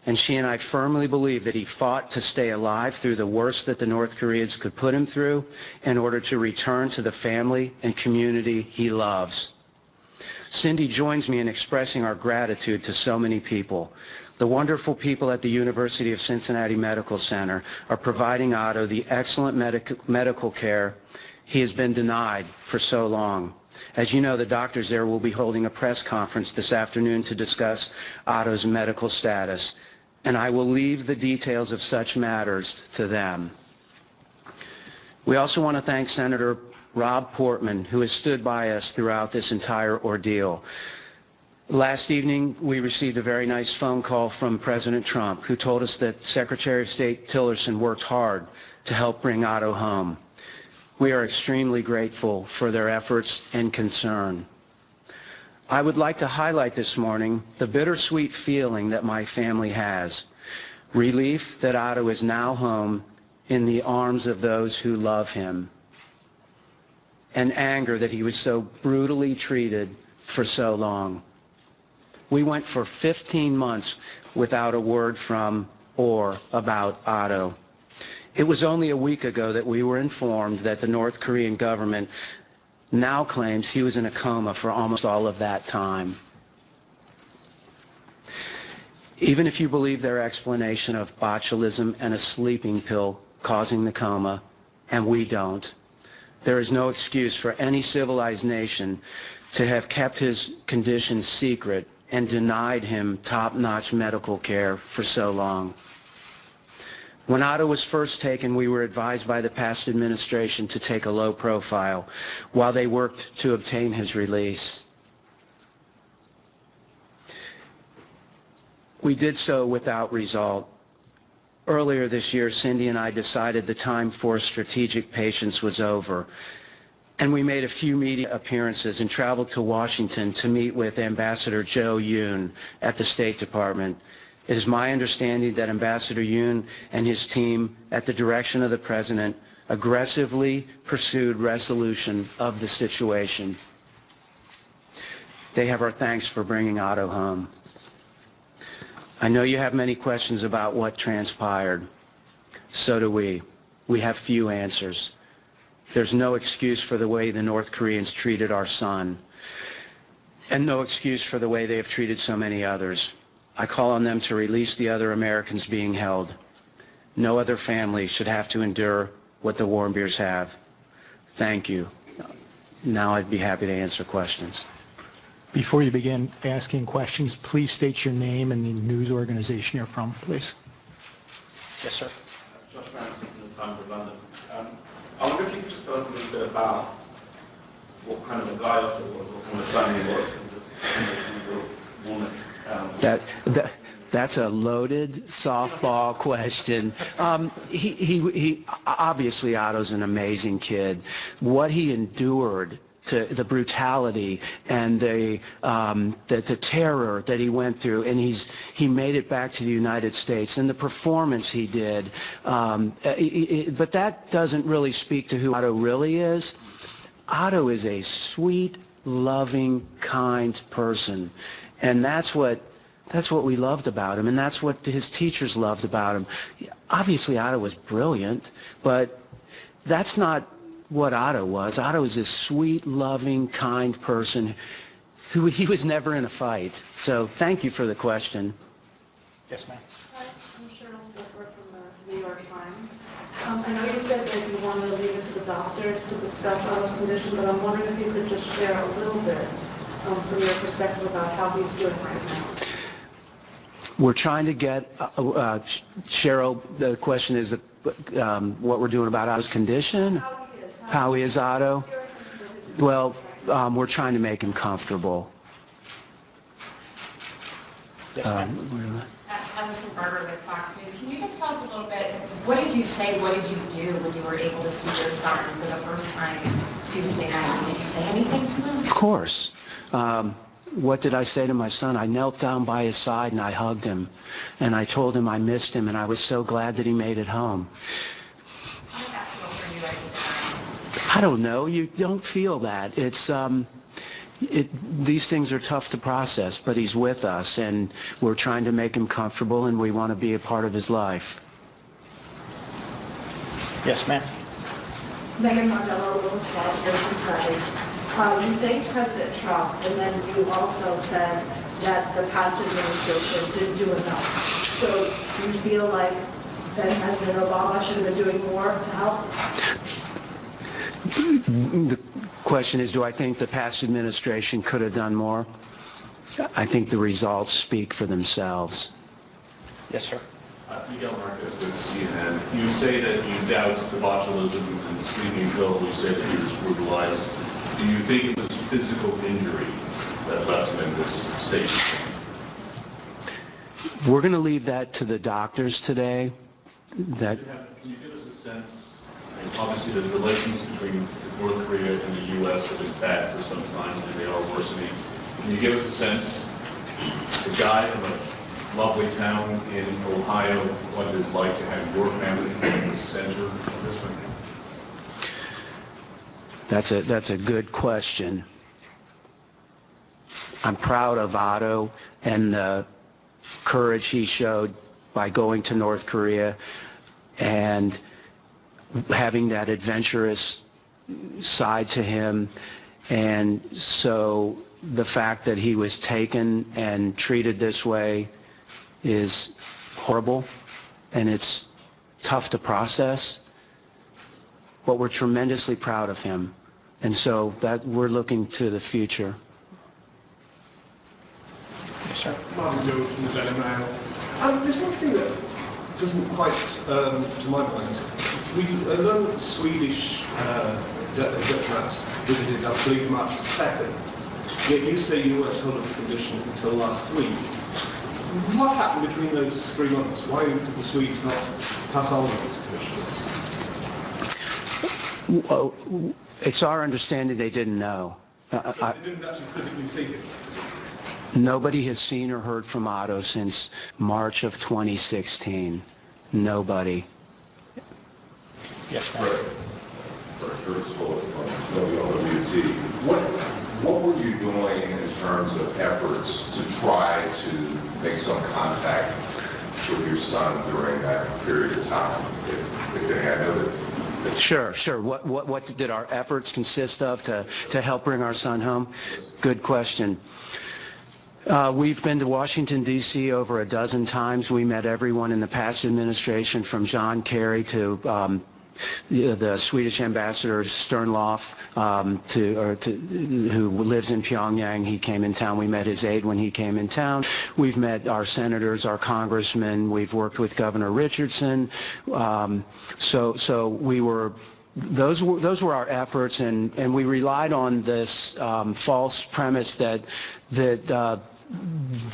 and she and I firmly believe that he fought to stay alive through the worst that the North Koreans could put him through in order to return to the family and community he loves. Cindy joins me in expressing our gratitude to so many people. The wonderful people at the University of Cincinnati Medical Center are providing Otto the excellent medical care he has been denied for so long. As you know, the doctors there will be holding a press conference this afternoon to discuss Otto's medical status, and I will leave the details of such matters to them. We also want to thank Senator Rob Portman, who has stood by us throughout this entire ordeal. Last evening, we received a very nice phone call from President Trump, who told us that Secretary of State Tillerson worked hard to help bring Otto home. We are extremely grateful for their efforts and concern. I would like to highlight this morning the bittersweet feeling that my family has. Relief that Otto is now home in the arms of those who love him. And anger that he was so brutally treated for so long. We went for 15 months without a word from or about Otto. It was only a week ago that we were informed that the North Korean government now claims he was in a coma for almost all of that time. Even if you believe their explanation of botulism and a sleeping pill causing the coma, and we don't, there is no excuse for any civilized nation to have kept his condition secret and denied him top-notch medical care for so long. When Otto was first taken, we were advised by the past administration to take a low profile while they worked to obtain his release. We did so without result. Earlier this year, Cindy and I decided the time for strategic patience was over, and we made a few media appearances and traveled to Washington to meet with Ambassador Joe Yoon at the State Department. It is my understanding that Ambassador Yoon and his team, at the direction of the President, aggressively pursued resolution of the situation. They have our thanks for bringing Otto home. I know you have many questions about what transpired. So do we. We have few answers. There's no excuse for the way the North Koreans treated our son, and no excuse for the way they have treated so many others. I call on them to release the other Americans being held. No other family should have to endure what the Warmbiers have. Thank you. Now I'd be happy to answer questions. Before you begin asking questions, please state your name and the news organization you're from, please. Yes, sir. Josh Brown from the Times of London. I wonder if you could just tell us a little bit about what kind of a guy Otto was, what kind of son he was, and just woman. That's a loaded softball question. He obviously Otto's an amazing kid. What he endured, to the brutality and the terror that he went through, and he made it back to the United States, and the performance he did. But that doesn't really speak to who Otto really is. Otto is a sweet, loving, kind person, and that's what we loved about him, and that's what his teachers loved about him. Obviously, Otto was brilliant, but that's not what Otto was. Otto was this sweet, loving, kind person who he was never in a fight. So thank you for the question. Yes, ma'am. Hi, I'm Cheryl Silver from the New York Times. I know you said that you wanted to leave it to the doctors to discuss Otto's condition, but I'm wondering if you could just share a little bit from your perspective about how he's doing right now. We're trying to get, Cheryl, the question is what we're doing about Otto's condition? How he is, Otto? Well, we're trying to make him comfortable. Yes, ma'am. Allison Barber with Fox News. Can you just tell us a little bit, what did you say, what did you do when you were able to see your son for the first time Tuesday night? Did you say anything to him? Of course. What did I say to my son? I knelt down by his side and I hugged him. And I told him I missed him and I was so glad that he made it home. I don't know. You don't feel that. It's these things are tough to process, but he's with us, and we're trying to make him comfortable, and we want to be a part of his life. Yes, ma'am. Megan Mondello, Little Society. You thanked President Trump, and then you also said that the past administration didn't do enough. So do you feel like then President Obama should have been doing more to help? The question is, do I think the past administration could have done more? I think the results speak for themselves. Yes, sir. Miguel Marquez with CNN. You say that you doubt the botulism and the sleeping pill. You say that he was brutalized. Do you think it was physical injury that left him in this state? We're going to leave that to the doctors today. Can you give us a sense? Obviously, the relations between North Korea and the U.S. have been bad for some time, and they are worsening. Can you give us a sense, a guy from a lovely town in Ohio, what it is like to have your family in the center of this one? That's a good question. I'm proud of Otto and the courage he showed by going to North Korea and having that adventurous side to him. And so the fact that he was taken and treated this way is horrible, and it's tough to process, but we're tremendously proud of him, and so that we're looking to the future. Yes, sir. Martin George from the Daily Mail. There's one thing that doesn't quite, to my mind, a lot of Swedish diplomats visited, I believe, March the 2nd, yet you say you weren't told of the condition until last week. What happened between those 3 months? Why did the Swedes not pass on these conditions? It's our understanding they didn't know. They didn't actually physically see it? Nobody has seen or heard from Otto since March of 2016. Nobody. Yes, ma'am. What were you doing in terms of efforts to try to make some contact with your son during that period of time, if they had noted? Sure. What did our efforts consist of to help bring our son home? Good question. We've been to Washington, D.C. over a dozen times. We met everyone in the past administration, from John Kerry to the Swedish ambassador Sternloff, who lives in Pyongyang. He came in town. We met his aide when he came in town. We've met our senators, our congressmen. We've worked with Governor Richardson. So we were. Those were our efforts, and we relied on this false premise that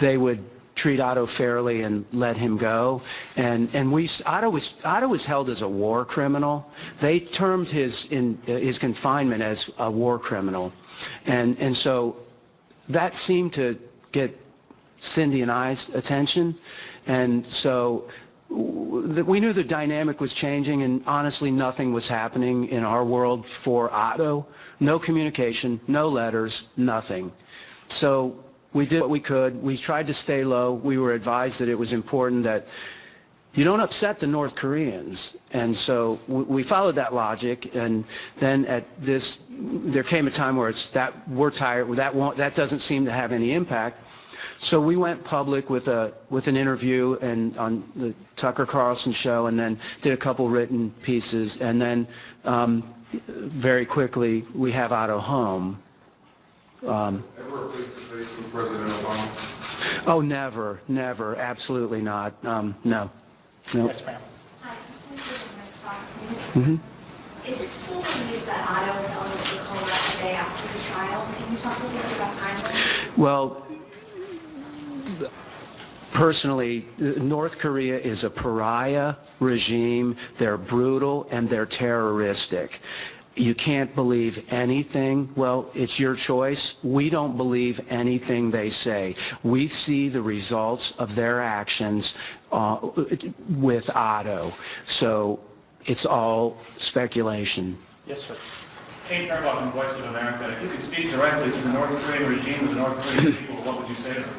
they would treat Otto fairly and let him go. And Otto was held as a war criminal. They termed his confinement as a war criminal, and so that seemed to get Cindy and I's attention, and so we knew the dynamic was changing, and honestly nothing was happening in our world for Otto. No communication, no letters, nothing. So we did what we could. We tried to stay low. We were advised that it was important that you don't upset the North Koreans, and so we followed that logic. And then there came a time where we're tired. That doesn't seem to have any impact. So we went public with an interview and on the Tucker Carlson show, and then did a couple written pieces, and then very quickly we have Otto home. Ever a face-to-face with President Obama? Oh, never, absolutely not. No. Yes, ma'am. Hi, this is Fox News. Mm-hmm. Is it still believed that Otto fell into a coma the day after the trial? Can you talk a little bit about timeline? Well, personally, North Korea is a pariah regime. They're brutal and they're terroristic. You can't believe anything. Well, it's your choice. We don't believe anything they say. We see the results of their actions with Otto. So it's all speculation. Yes, sir. Kate Fairbaugh from Voice of America. If you could speak directly to the North Korean regime and the North Korean people, what would you say to them?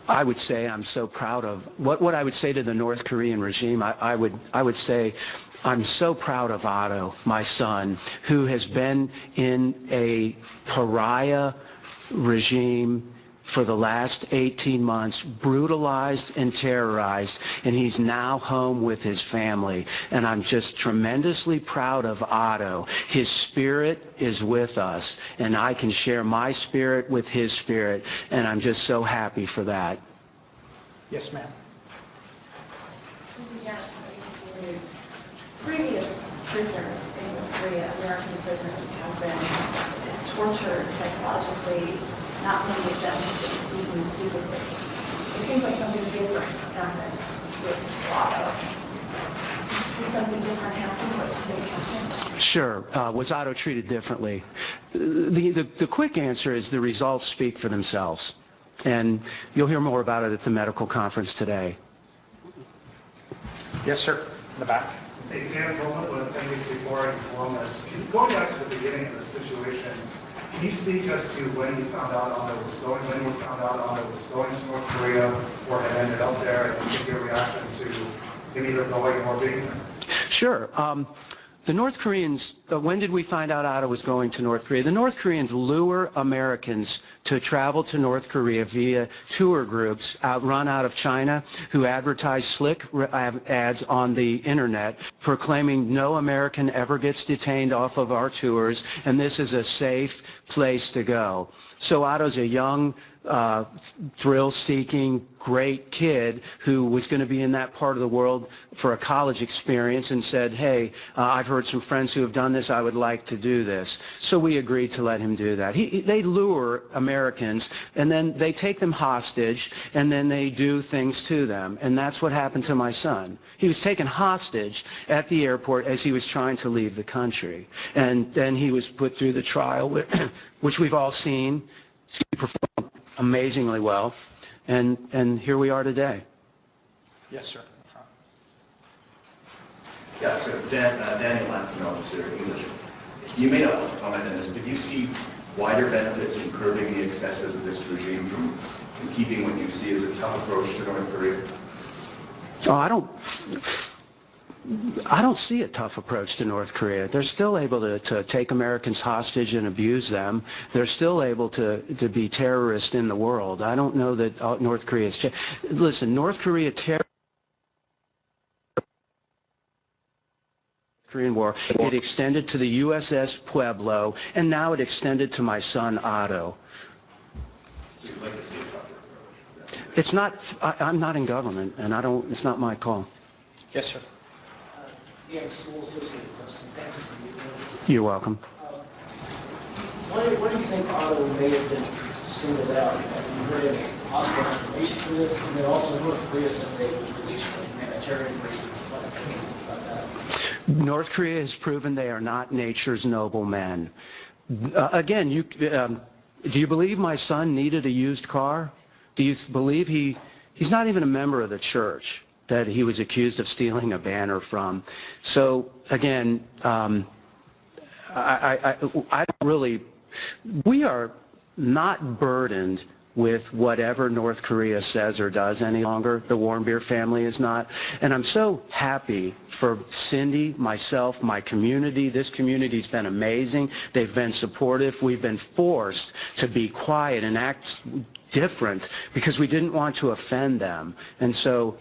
I would say I'm so proud of what I would say to the North Korean regime. I would say I'm so proud of Otto, my son, who has been in a pariah regime for the last 18 months, brutalized and terrorized, and he's now home with his family. And I'm just tremendously proud of Otto. His spirit is with us, and I can share my spirit with his spirit, and I'm just so happy for that. Yes, ma'am. Previous prisoners in North Korea, American prisoners, have been tortured psychologically. Not many of them have been beaten physically. It seems like something different happened with Otto. Did something different happen? What did they happen? Sure. Was Otto treated differently? The quick answer is the results speak for themselves. And you'll hear more about it at the medical conference today. Yes, sir. In the back. Hey, Dan Coleman with NBC4 in Columbus. Going back to the beginning of the situation, can you speak as to when you found out Otto was going, when you found out Otto was going to North Korea or had ended up there, and give your reaction to him either going or being there? Sure. The North Koreans, when did we find out Otto was going to North Korea? The North Koreans lure Americans to travel to North Korea via tour groups run out of China who advertise slick ads on the internet proclaiming no American ever gets detained off of our tours and this is a safe place to go. So Otto's a young, thrill-seeking, great kid who was going to be in that part of the world for a college experience and said, hey, I've heard some friends who have done this, I would like to do this. So we agreed to let him do that. They lure Americans and then they take them hostage and then they do things to them. And that's what happened to my son. He was taken hostage at the airport as he was trying to leave the country. And then he was put through the trial, which we've all seen. He performed amazingly well, and here we are today. Yes, sir. Yeah, so Daniel Lanthony, officer, English. You may not want to comment on this, but do you see wider benefits in curbing the excesses of this regime from keeping what you see as a tough approach to North Korea? Oh, I don't see a tough approach to North Korea. They're still able to take Americans hostage and abuse them. They're still able to be terrorists in the world. I don't know that North Korea is... Listen, North Korea Korean War, it extended to the USS Pueblo, and now it extended to my son Otto. So you'd like to see a tougher approach? It's not... I'm not in government, and it's not my call. Yes, sir. You're welcome. What do you think Otto may have been singled out? Have you heard any possible information for this? And then also North Korea said they would release for humanitarian reasons. What do you think about that? North Korea has proven they are not nature's noble men. Again, do you believe my son needed a used car? Do you believe he's not even a member of the church that he was accused of stealing a banner from? So again, I don't really, we are not burdened with whatever North Korea says or does any longer. The Warmbier family is not. And I'm so happy for Cindy, myself, my community. This community's been amazing. They've been supportive. We've been forced to be quiet and act different because we didn't want to offend them. And so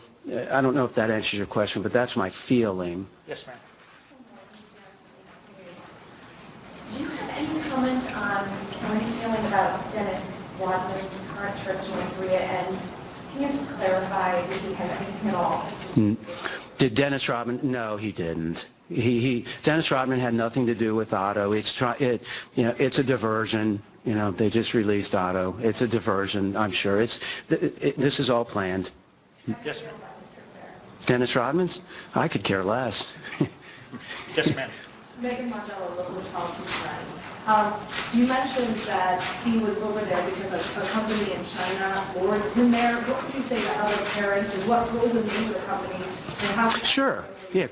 I don't know if that answers your question, but that's my feeling. Yes, ma'am. Do you have any comment on how you feeling about Dennis Rodman's current trip to North Korea, and can you just clarify, does he have anything at all? Did Dennis Rodman? No, he didn't. Dennis Rodman had nothing to do with Otto. It's a diversion. You know, they just released Otto. It's a diversion, I'm sure. This is all planned. Yes, ma'am. Dennis Rodman's? I could care less. Yes, ma'am. Megan Mondello, Local Policy Friend. You mentioned that he was over there because a company in China lured him there. What would you say to other parents, and what was the name of the company, and how... Sure, yeah.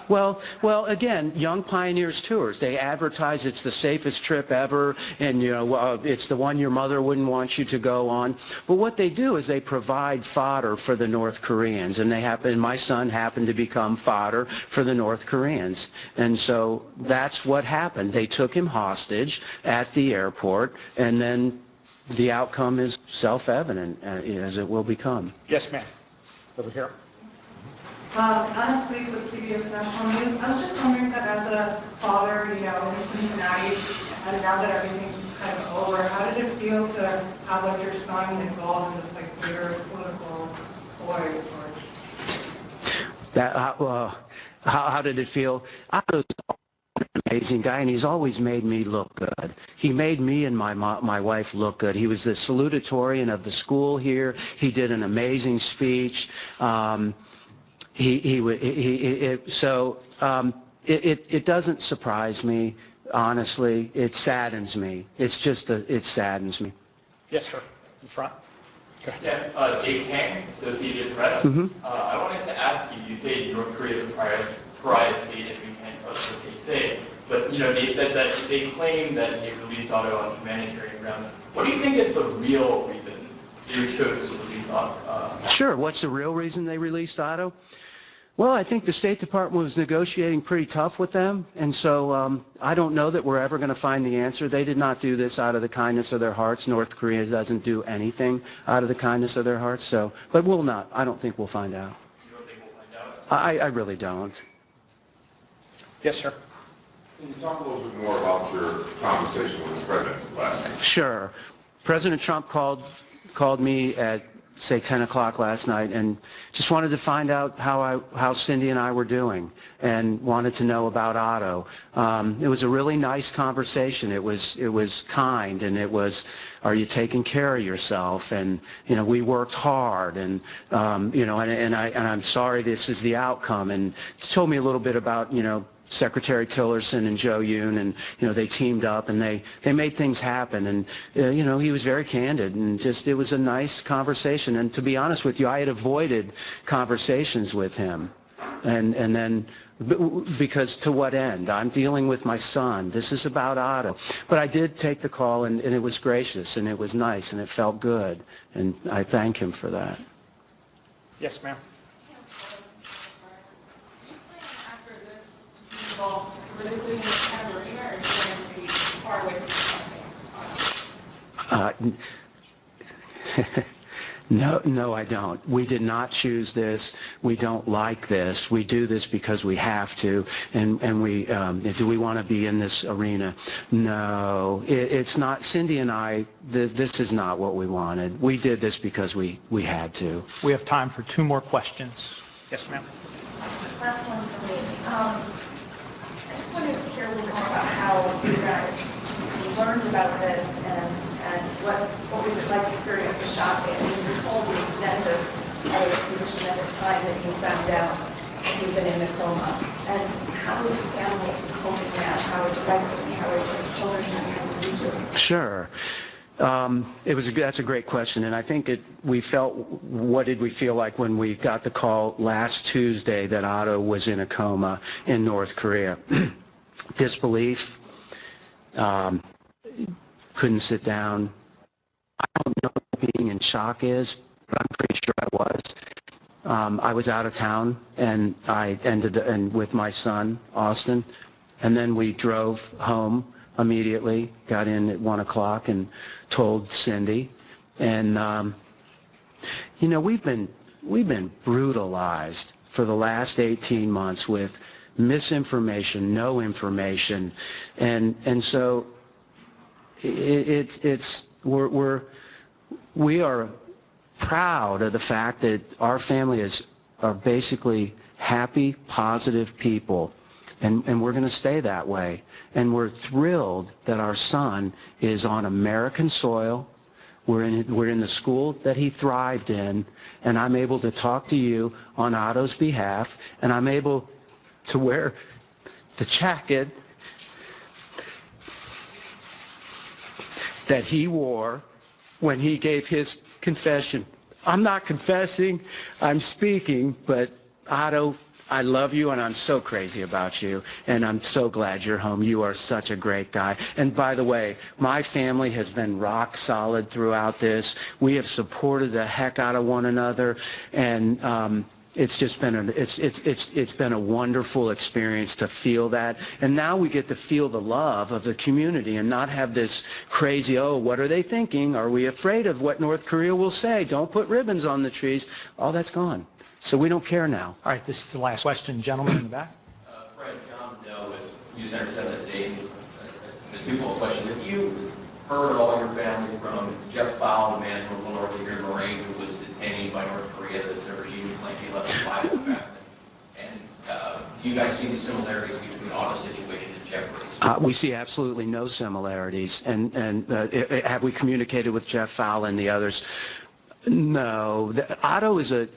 Well, again, Young Pioneers Tours, they advertise it's the safest trip ever, and it's the one your mother wouldn't want you to go on. But what they do is they provide fodder for the North Koreans, and my son happened to become fodder for the North Koreans. And so that's what happened. They took him hostage at the airport, and then the outcome is self-evident, as it will become. Yes, ma'am. Over here. Anna Sweet with CBS National News. I'm just wondering that as a father, in Cincinnati, and now that everything's kind of over, how did it feel to have your son involved in this bigger political ploy? How did it feel? I was an amazing guy, and he's always made me look good. He made me and my wife look good. He was the salutatorian of the school here. He did an amazing speech. It doesn't surprise me, honestly. It saddens me. It saddens me. Yes, sir. In front. Yeah, Dave Kang, Associated Press. I wanted to ask you, you say North Korea is a pariah state and we can't trust what they say. But, they said that they claim that they released Otto on humanitarian grounds. What do you think is the real reason they chose to release Otto? Sure. What's the real reason they released Otto? Well, I think the State Department was negotiating pretty tough with them, and so I don't know that we're ever going to find the answer. They did not do this out of the kindness of their hearts. North Korea doesn't do anything out of the kindness of their hearts, so, but we'll not. I don't think we'll find out. You don't think we'll find out? I really don't. Yes, sir. Can you talk a little bit more about your conversation with the president last night? Sure. President Trump called me at, say, 10 o'clock last night and just wanted to find out how Cindy and I were doing and wanted to know about Otto. It was a really nice conversation. It was kind, and it was, are you taking care of yourself? And, you know, we worked hard, and, you know, and I'm sorry this is the outcome. And told me a little bit about, you know, Secretary Tillerson and Joe Yoon, and you know, they teamed up and they made things happen, and you know, he was very candid, and just, it was a nice conversation. And to be honest with you, I had avoided conversations with him, and then because to what end? I'm dealing with my son. This is about Otto. But I did take the call, and it was gracious, and it was nice, and it felt good, and I thank him for that. Yes, ma'am. Politically in the arena, or are you going to be far away from politics? No, I don't. We did not choose this. We don't like this. We do this because we have to. And we do we want to be in this arena? No, it's not. Cindy and I, this is not what we wanted. We did this because we had to. We have time for 2 more questions. Yes, ma'am. Last one for me. I just wanted to hear a little more about how you learned about this and what was it like to experience the shock and you were told the extent of the condition at the time that you found out that you've been in a coma. And how is your family coping now? How is it like to be? How is your children doing? Sure. That's a great question, and I think what did we feel like when we got the call last Tuesday that Otto was in a coma in North Korea? Disbelief, couldn't sit down. I don't know what being in shock is, but I'm pretty sure I was. I was out of town, and I ended with my son, Austin, and then we drove home immediately, got in at 1 o'clock and told Cindy. And, you know, we've been brutalized for the last 18 months with misinformation, no information. And so we are proud of the fact that our family are basically happy, positive people. And we're going to stay that way. And we're thrilled that our son is on American soil. We're in the school that he thrived in, and I'm able to talk to you on Otto's behalf, and I'm able to wear the jacket that he wore when he gave his confession. I'm not confessing, I'm speaking, but Otto, I love you, and I'm so crazy about you, and I'm so glad you're home. You are such a great guy. And by the way, my family has been rock solid throughout this. We have supported the heck out of one another, and it's just been it's been a wonderful experience to feel that. And now we get to feel the love of the community and not have this crazy, oh, what are they thinking? Are we afraid of what North Korea will say? Don't put ribbons on the trees. All that's gone. So we don't care now. All right, this is the last question. Gentleman in the back. Fred, John Dell with News Center 7 at Dayton. Just a people question. Have you heard all your family from Jeff Fowle, the man from North here in Moraine, who was detained by North Korea, that the regime claimed he left the Bible back? And do you guys see any similarities between Otto's situation and Jeffrey's? We see absolutely no similarities. And have we communicated with Jeff Fowle and the others? No, Otto is a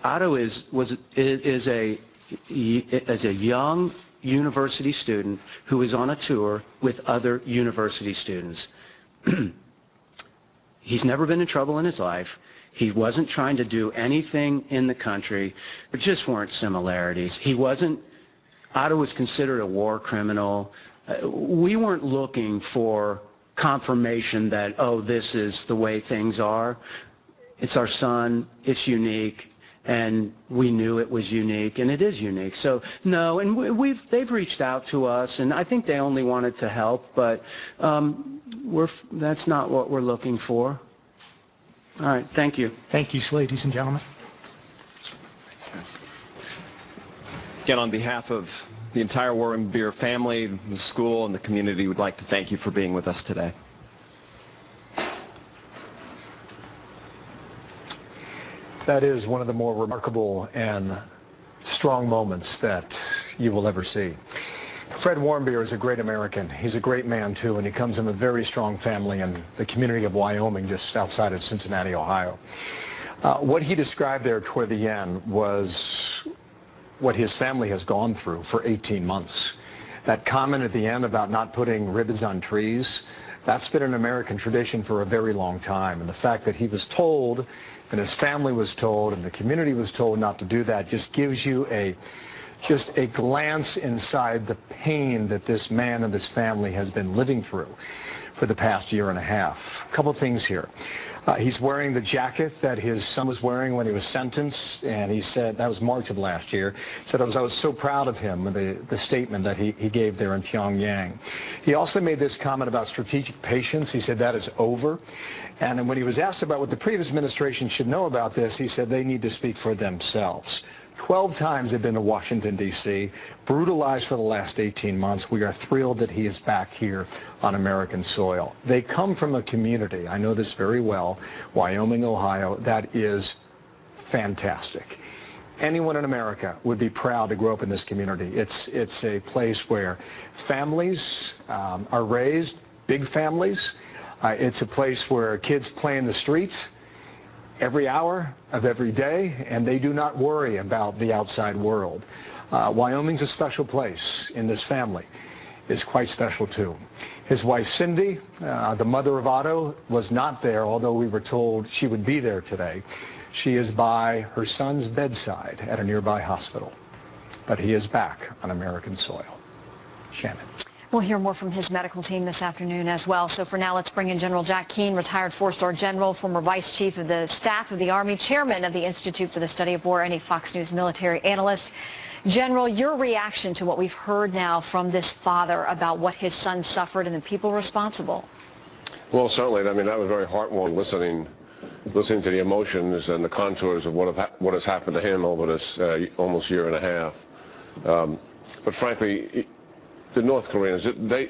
young university student who is on a tour with other university students. He's never been in trouble in his life. He wasn't trying to do anything in the country. There just weren't similarities. Otto was considered a war criminal. We weren't looking for confirmation that, oh, this is the way things are. It's our son, it's unique, and we knew it was unique, and it is unique. So no, and they've reached out to us, and I think they only wanted to help, but that's not what we're looking for. All right, thank you. Thank you, ladies and gentlemen. Again, on behalf of the entire Warmbier family, the school, and the community, we'd like to thank you for being with us today. That is one of the more remarkable and strong moments that you will ever see. Fred Warmbier is a great American. He's a great man, too, and he comes from a very strong family in the community of Wyoming, just outside of Cincinnati, Ohio. What he described there toward the end was what his family has gone through for 18 months. That comment at the end about not putting ribbons on trees, that's been an American tradition for a very long time. And the fact that he was told, and his family was told, and the community was told not to do that just gives you just a glance inside the pain that this man and this family has been living through for the past year and a half. A couple things here. He's wearing the jacket that his son was wearing when he was sentenced, and he said, that was March of last year, said I was so proud of him, the statement that he gave there in Pyongyang. He also made this comment about strategic patience. He said that is over. And when he was asked about what the previous administration should know about this, he said they need to speak for themselves. 12 times they've been to Washington, D.C., brutalized for the last 18 months. We are thrilled that he is back here on American soil. They come from a community, I know this very well, Wyoming, Ohio, that is fantastic. Anyone in America would be proud to grow up in this community. It's a place where families are raised, big families. It's a place where kids play in the streets every hour of every day, and they do not worry about the outside world. Wyoming's a special place in this family. It's quite special too. His wife Cindy, the mother of Otto, was not there, although we were told she would be there today. She is by her son's bedside at a nearby hospital. But he is back on American soil. Shannon. We'll hear more from his medical team this afternoon as well. So for now, let's bring in General Jack Keane, retired four-star general, former vice chief of the staff of the Army, chairman of the Institute for the Study of War, and a Fox News military analyst. General, your reaction to what we've heard now from this father about what his son suffered and the people responsible? Well, certainly. I mean, that was very heartwarming listening to the emotions and the contours of what has happened to him over this almost year and a half. But frankly, the North Koreans,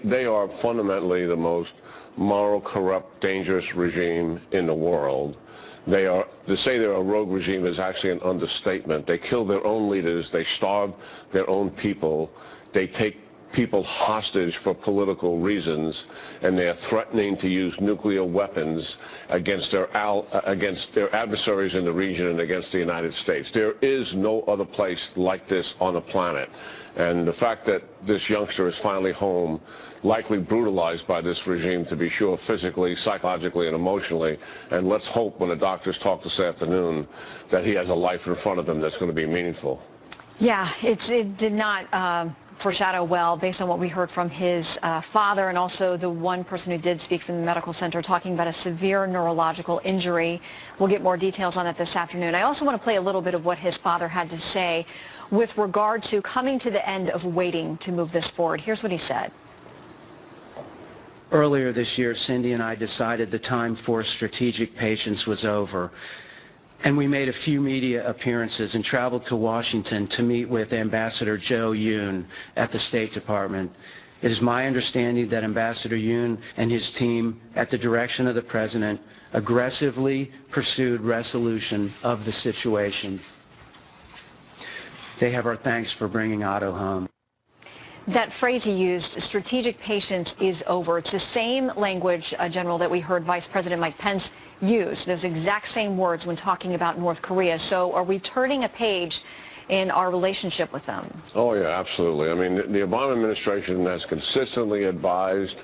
they are fundamentally the most moral, corrupt, dangerous regime in the world. To say they're a rogue regime is actually an understatement. They kill their own leaders. They starve their own people. They take people hostage for political reasons, and they are threatening to use nuclear weapons against their adversaries in the region and against the United States. There is no other place like this on the planet. And the fact that this youngster is finally home, likely brutalized by this regime, to be sure, physically, psychologically, and emotionally, and let's hope when the doctors talk this afternoon that he has a life in front of him that's going to be meaningful. Yeah, it did not foreshadow well based on what we heard from his father, and also the one person who did speak from the medical center talking about a severe neurological injury. We'll get more details on that this afternoon. I also want to play a little bit of what his father had to say with regard to coming to the end of waiting to move this forward. Here's what he said. Earlier this year, Cindy and I decided the time for strategic patience was over. And we made a few media appearances and traveled to Washington to meet with Ambassador Joe Yoon at the State Department. It is my understanding that Ambassador Yoon and his team, at the direction of the President, aggressively pursued resolution of the situation. They have our thanks for bringing Otto home. That phrase he used, strategic patience is over. It's the same language, General, that we heard Vice President Mike Pence use, those exact same words when talking about North Korea. So are we turning a page in our relationship with them? Oh, yeah, absolutely. I mean, the Obama administration has consistently advised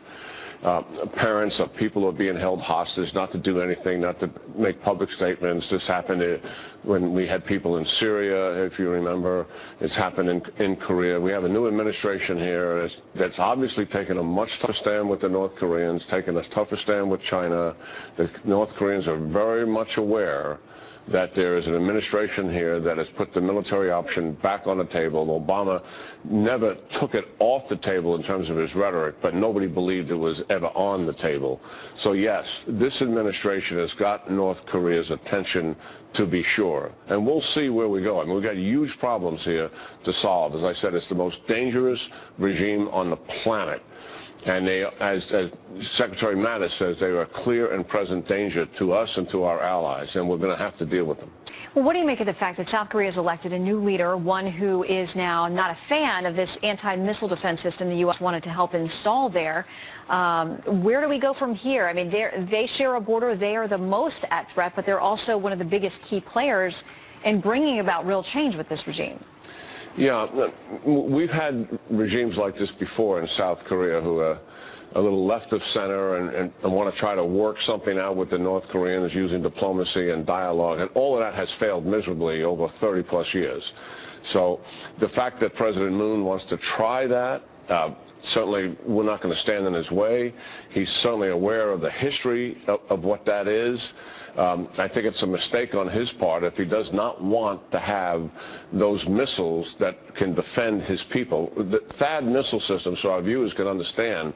parents of people who are being held hostage not to do anything, not to make public statements. This happened when we had people in Syria, if you remember. It's happened in Korea. We have a new administration here that's obviously taken a much tougher stand with the North Koreans, taken a tougher stand with China. The North Koreans are very much aware that there is an administration here that has put the military option back on the table. Obama never took it off the table in terms of his rhetoric, but nobody believed it was ever on the table. So yes, this administration has got North Korea's attention, to be sure. And we'll see where we go. I mean, we've got huge problems here to solve. As I said, it's the most dangerous regime on the planet. And they, as Secretary Mattis says, they are a clear and present danger to us and to our allies, and we're going to have to deal with them. Well, what do you make of the fact that South Korea has elected a new leader, one who is now not a fan of this anti-missile defense system the U.S. wanted to help install there? Where do we go from here? I mean, they share a border. They are the most at threat, but they're also one of the biggest key players in bringing about real change with this regime. Yeah, we've had regimes like this before in South Korea who are a little left of center and want to try to work something out with the North Koreans using diplomacy and dialogue, and all of that has failed miserably over 30 plus years. So the fact that President Moon wants to try that, certainly we're not going to stand in his way. He's certainly aware of the history of what that is. I think it's a mistake on his part if he does not want to have those missiles that can defend his people. The THAAD missile system, so our viewers can understand,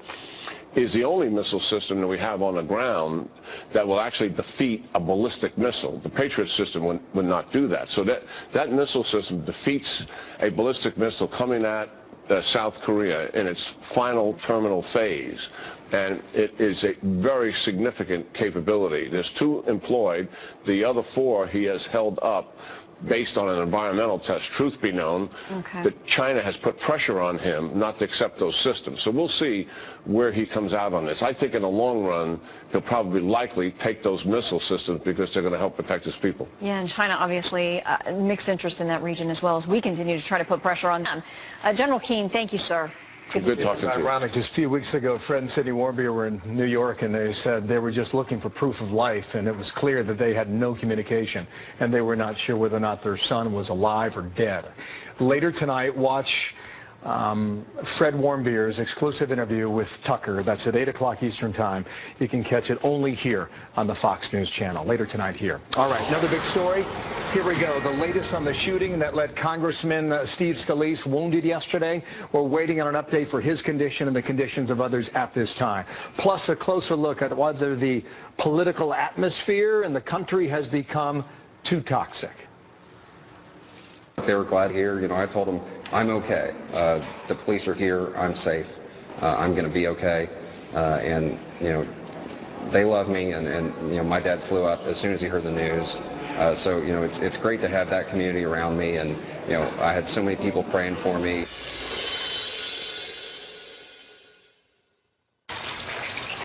is the only missile system that we have on the ground that will actually defeat a ballistic missile. The Patriot system would not do that. So that missile system defeats a ballistic missile coming at South Korea in its final terminal phase, and it is a very significant capability. There's 2 employed. The other 4 he has held up based on an environmental test. Truth be known, that China has put pressure on him not to accept those systems. So we'll see where he comes out on this. I think in the long run, he'll probably likely take those missile systems because they're going to help protect his people. Yeah, and China obviously mixed interest in that region as well, as we continue to try to put pressure on them. General Keane, thank you, sir. Good talking to you. Ironic, just a few weeks ago, Fred and Cindy Warmbier were in New York, and they said they were just looking for proof of life, and it was clear that they had no communication, and they were not sure whether or not their son was alive or dead. Later tonight, watch Fred Warmbier's exclusive interview with Tucker. That's at 8 o'clock Eastern Time. You can catch it only here on the Fox News channel. Later tonight here. All right, another big story. Here we go. The latest on the shooting that led Congressman Steve Scalise wounded yesterday. We're waiting on an update for his condition and the conditions of others at this time. Plus a closer look at whether the political atmosphere in the country has become too toxic. They were glad here. You know, I told them, I'm okay. The police are here. I'm safe. I'm going to be okay. And, you know, they love me. And, you know, my dad flew up as soon as he heard the news. So, you know, it's great to have that community around me. And, you know, I had so many people praying for me.